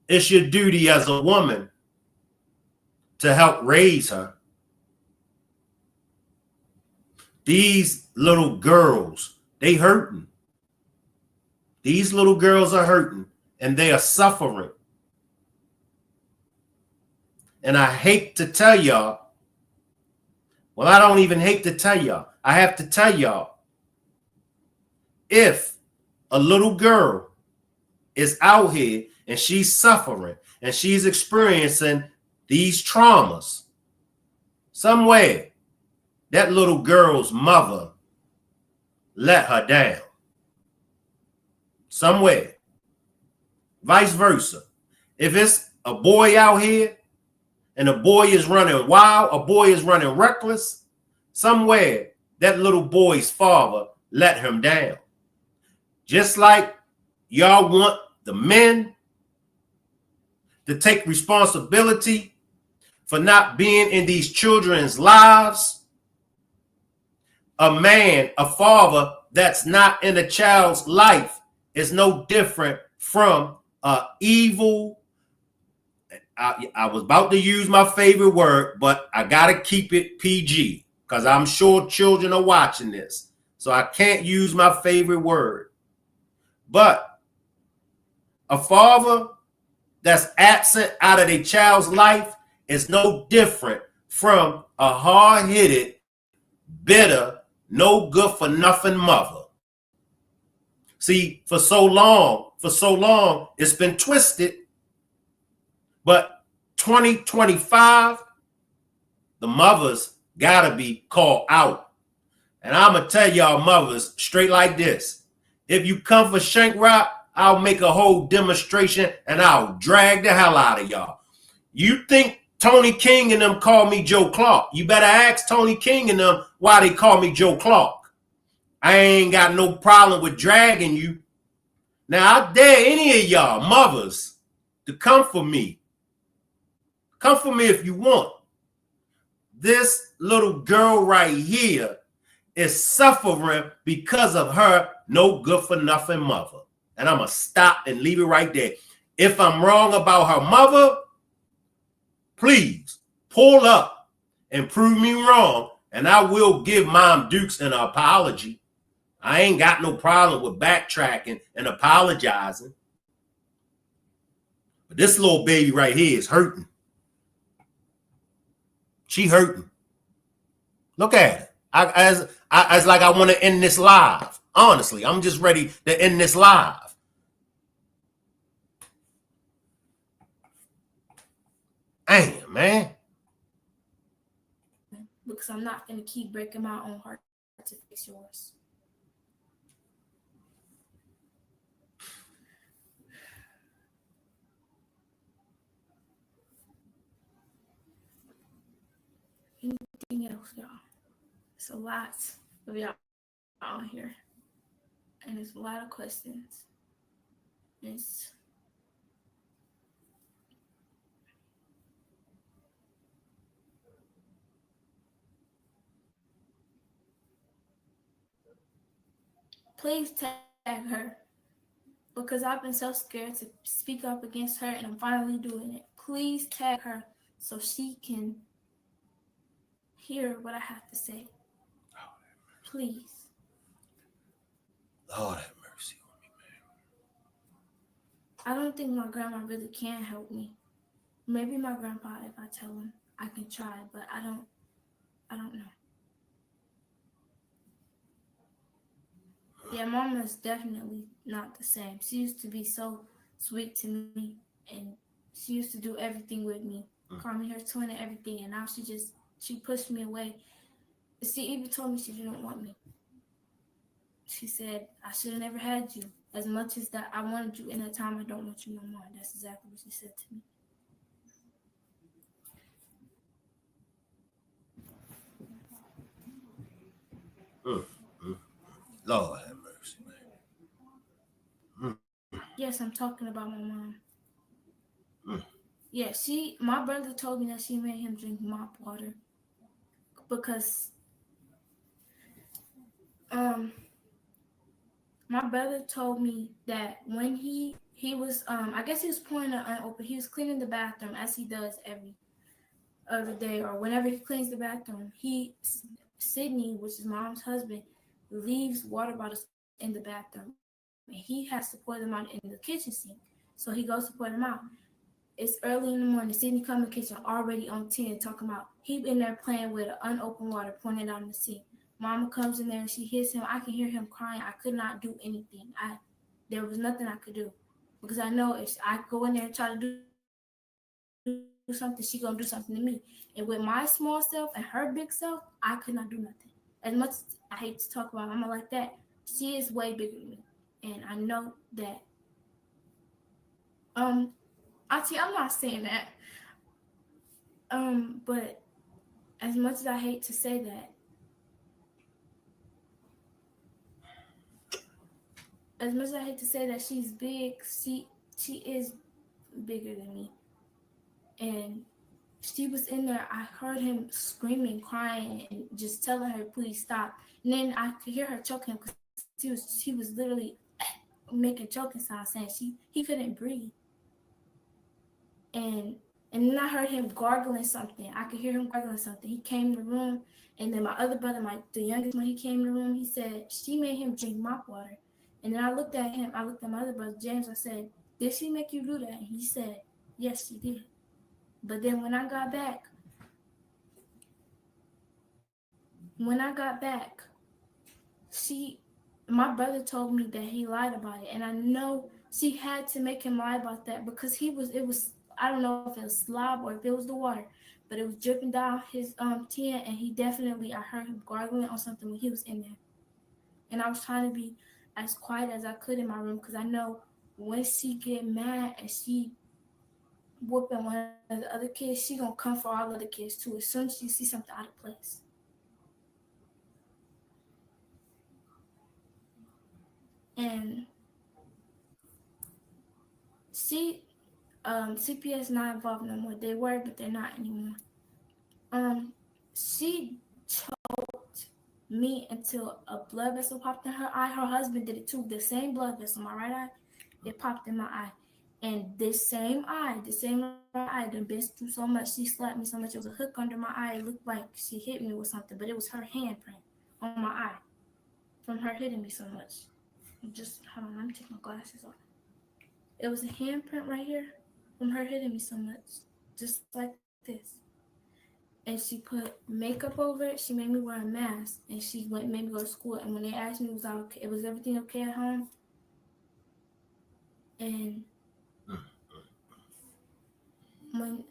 it's your duty as a woman to help raise her. these little girls, they hurting. These little girls are hurting and they are suffering. And I hate to tell y'all, well, I don't even hate to tell y'all. I have to tell y'all, if a little girl is out here and she's suffering and she's experiencing these traumas, somewhere that little girl's mother let her down. Somewhere. Vice versa. If it's a boy out here and a boy is running wild, a boy is running reckless, somewhere that little boy's father let him down. Just like y'all want the men to take responsibility for not being in these children's lives, a man, a father that's not in a child's life is no different from evil. I was about to use my favorite word, but I got to keep it PG because I'm sure children are watching this. So I can't use my favorite word. But a father that's absent out of a child's life is no different from a hard-headed, bitter, no good for nothing mother. See, for so long, it's been twisted. But 2025, the mothers gotta be called out. And I'm gonna tell y'all mothers straight like this. If you come for shank rock, I'll make a whole demonstration and I'll drag the hell out of y'all. You think Tony King and them call me Joe Clark? You better ask Tony King and them why they call me Joe Clark. I ain't got no problem with dragging you. Now, I dare any of y'all mothers to come for me. Come for me if you want. This little girl right here is suffering because of her no good for nothing mother. And I'm going to stop and leave it right there. If I'm wrong about her mother, please pull up and prove me wrong. And I will give Mom Dukes an apology. I ain't got no problem with backtracking and apologizing. But this little baby right here is hurting. She hurting. Look at it. As like I want to end this live. Honestly, I'm just ready to end this live. Damn, man. Because I'm not going to keep breaking my own heart to fix yours. Anything else, y'all? It's a lot of y'all on here. And there's a lot of questions. Please tag her. Because I've been so scared to speak up against her and I'm finally doing it. Please tag her so she can hear what I have to say. Please. Lord have mercy on me, man. I don't think my grandma really can help me. Maybe my grandpa, if I tell him, I can try, but I don't know. Yeah, Mama's definitely not the same. She used to be so sweet to me, and she used to do everything with me, call me her twin and everything, and now she pushed me away. She even told me she didn't want me. She said, I should have never had you. As much as that I wanted you in that time, I don't want you no more. That's exactly what she said to me. Lord have mercy, man. Yes, I'm talking about my mom. Yeah, my brother told me that she made him drink mop water because my brother told me that when he was I guess he was pouring it unopened. He was cleaning the bathroom as he does every other day or whenever he cleans the bathroom. He Sydney, which is mom's husband, leaves water bottles in the bathroom, and he has to pour them out in the kitchen sink. So he goes to pour them out. It's early in the morning. Sydney come in the kitchen already on 10, talking about he in there playing with unopened water, pouring it out in the sink. Mama comes in there and she hits him. I can hear him crying. I could not do anything. There was nothing I could do, because I know if I go in there and try to do something, she gonna do something to me. And with my small self and her big self, I could not do nothing. As much as I hate to talk about mama like that, she is way bigger than me, and I know that. Auntie, I'm not saying that. But as much as I hate to say that, she's big, she is bigger than me. And she was in there. I heard him screaming, crying, and just telling her, please stop. And then I could hear her choking because she was literally making choking sounds, saying he couldn't breathe. And then I heard him gargling something. I could hear him gargling something. He came in the room, and then my other brother, the youngest one, he came in the room. He said, she made him drink mop water. And then I looked at him. I looked at my other brother, James. I said, did she make you do that? And he said, yes, she did. But then when I got back, my brother told me that he lied about it. And I know she had to make him lie about that, because I don't know if it was slob or if it was the water, but it was dripping down his tin, and I heard him gargling on something when he was in there. And I was trying to be as quiet as I could in my room, because I know when she get mad and she whooping one of the other kids, she gonna come for all of the kids too, as soon as she see something out of place. And CPS not involved no more. They were, but they're not anymore. She choked me until a blood vessel popped in her eye. Her husband did it too. The same blood vessel, my right eye, it popped in my eye. And this same eye, done been through so much. She slapped me so much. It was a hook under my eye. It looked like she hit me with something, but it was her handprint on my eye from her hitting me so much. Hold on, let me take my glasses off. It was a handprint right here from her hitting me so much, just like this. And she put makeup over it. She made me wear a mask, and she made me go to school. And when they asked me, was everything okay at home? And when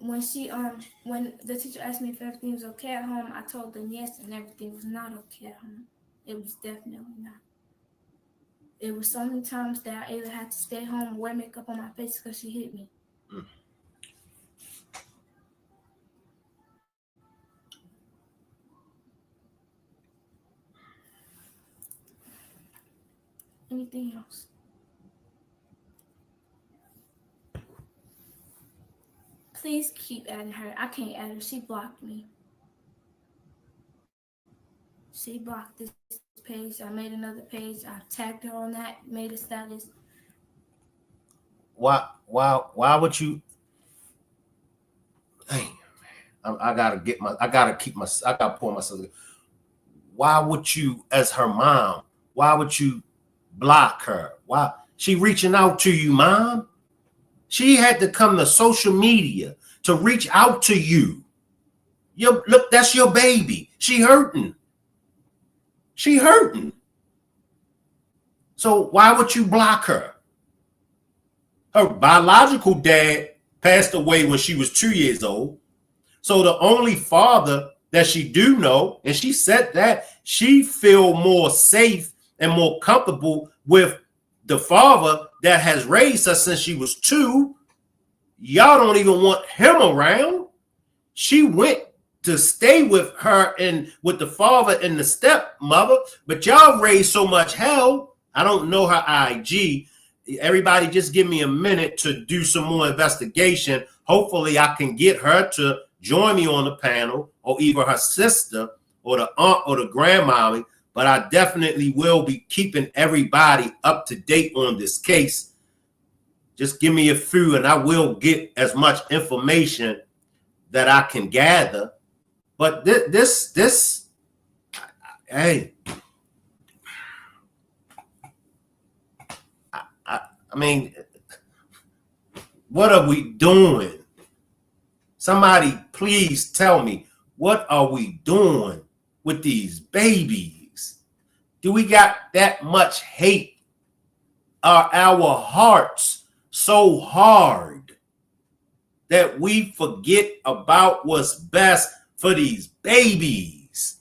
the teacher asked me if everything was okay at home, I told them yes, and everything was not okay at home. It was definitely not. It was so many times that I either had to stay home or wear makeup on my face because she hit me. Anything else? Please keep adding her. I can't add her. She blocked me. She blocked this page. I made another page. I tagged her on that, made a status. Why would you? Dang, I gotta pull myself. Why would you, as her mom, why would you block her? Why? She reaching out to you, mom. She had to come to social media to reach out to you. Look, that's your baby. She hurting. So why would you block her? Her biological dad passed away when she was 2 years old. So the only father that she do know, and she said that she feel more safe and more comfortable with the father that has raised her since she was 2. Y'all don't even want him around. She went to stay with her and with the father and the stepmother, but y'all raised so much hell. I don't know her IG. Everybody just give me a minute to do some more investigation. Hopefully I can get her to join me on the panel, or either her sister or the aunt or the grandmommy. But I definitely will be keeping everybody up to date on this case. Just give me a few and I will get as much information that I can gather. But this Hey, I mean, what are we doing? Somebody please tell me, what are we doing with these babies? Do we got that much hate? Are our hearts so hard that we forget about what's best for these babies?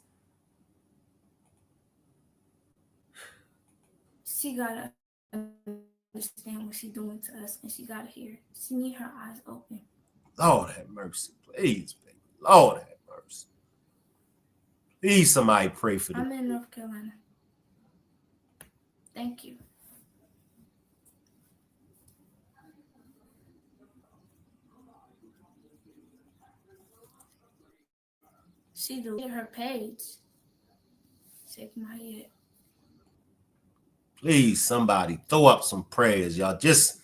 She gotta understand what she's doing to us, and she gotta hear. She need her eyes open. Lord have mercy, please, baby. Lord have mercy. Please, somebody pray for them. I'm in North Carolina. Thank you. She deleted her page. Shake my head. Please, somebody throw up some prayers, y'all. Just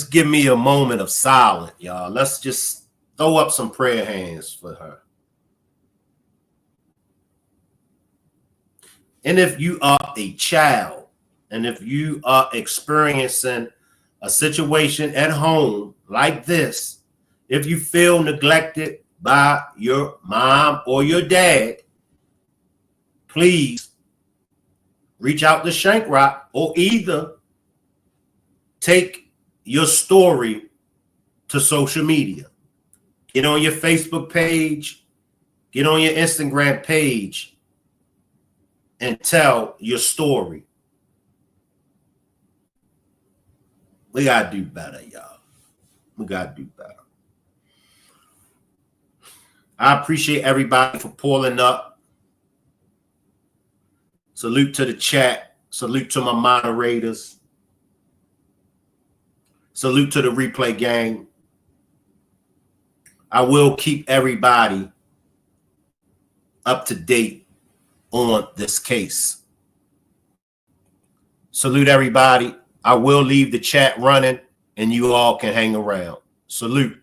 give me a moment of silence, y'all. Let's just throw up some prayer hands for her. And if you are a child, and if you are experiencing a situation at home like this, if you feel neglected by your mom or your dad, please reach out to Shankrock, or either take your story to social media. Get on your Facebook page, get on your Instagram page, and tell your story. We got to do better, y'all. We got to do better. I appreciate everybody for pulling up. Salute to the chat. Salute to my moderators. Salute to the replay gang. I will keep everybody up to date on this case. Salute everybody. I will leave the chat running and you all can hang around. Salute.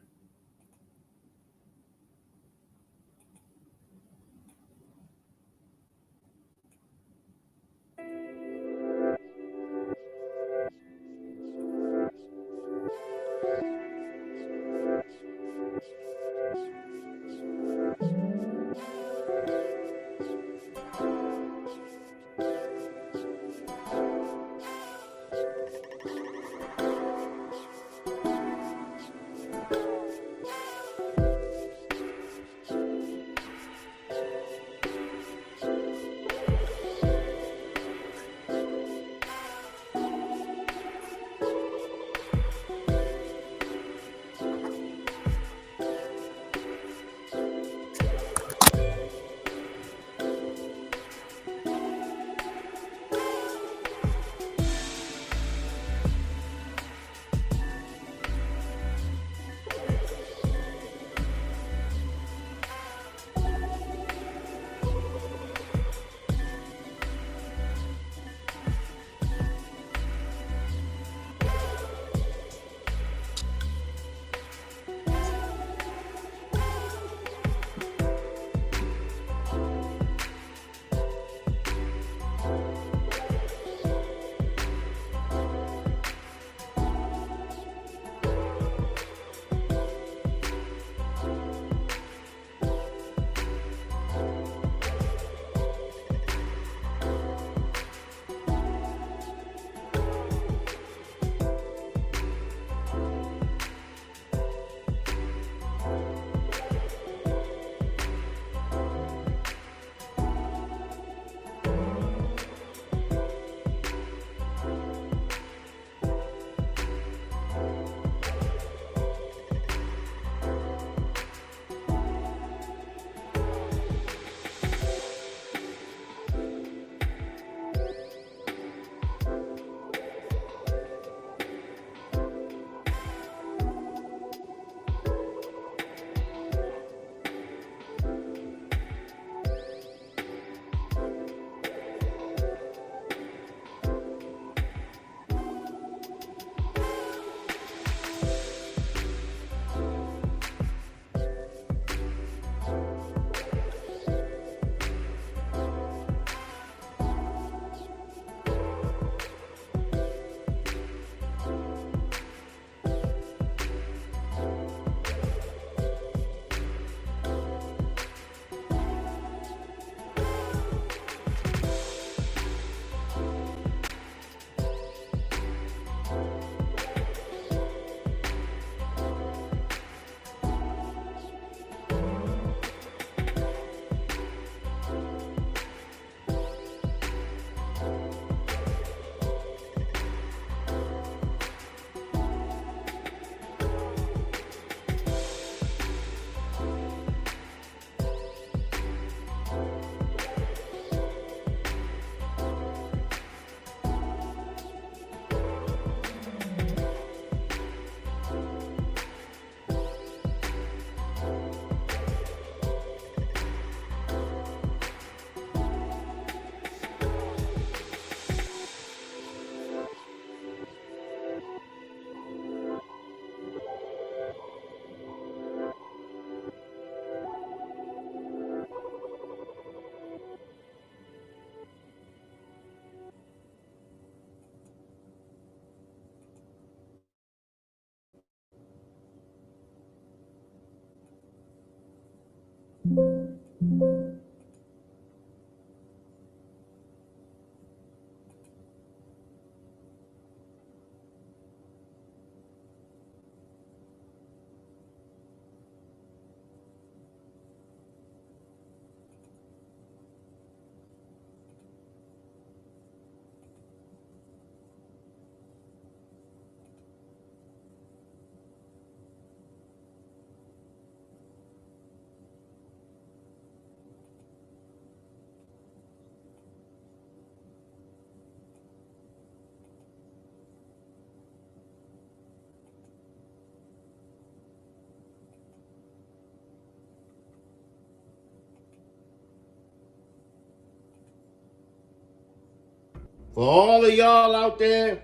For all of y'all out there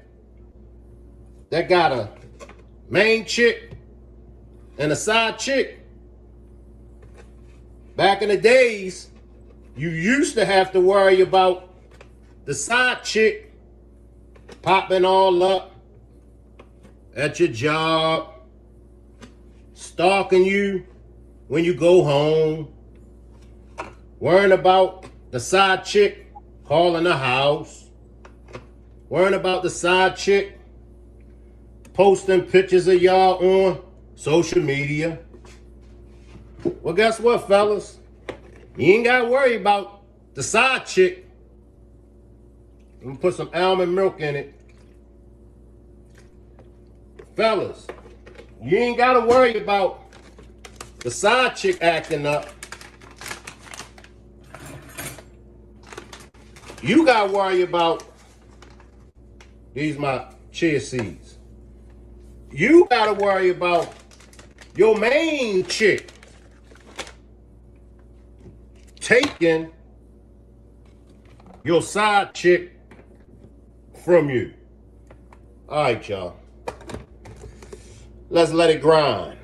that got a main chick and a side chick, back in the days, you used to have to worry about the side chick popping all up at your job, stalking you when you go home, worrying about the side chick calling the house, worrying about the side chick posting pictures of y'all on social media. Well, guess what, fellas? You ain't got to worry about the side chick. I'm going to put some almond milk in it. Fellas, you ain't got to worry about the side chick acting up. You got to worry about, these my chia seeds. You got to worry about your main chick taking your side chick from you. All right, y'all. Let's let it grind.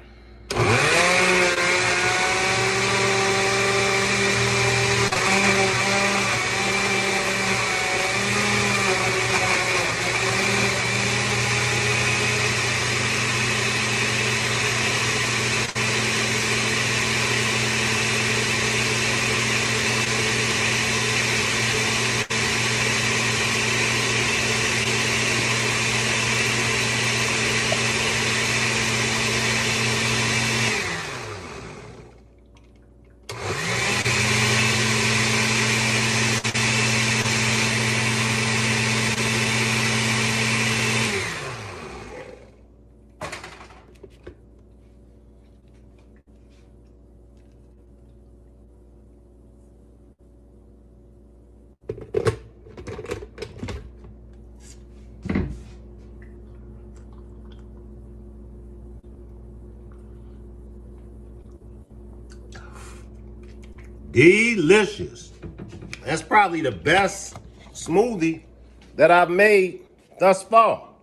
Delicious. That's probably the best smoothie that I've made thus far.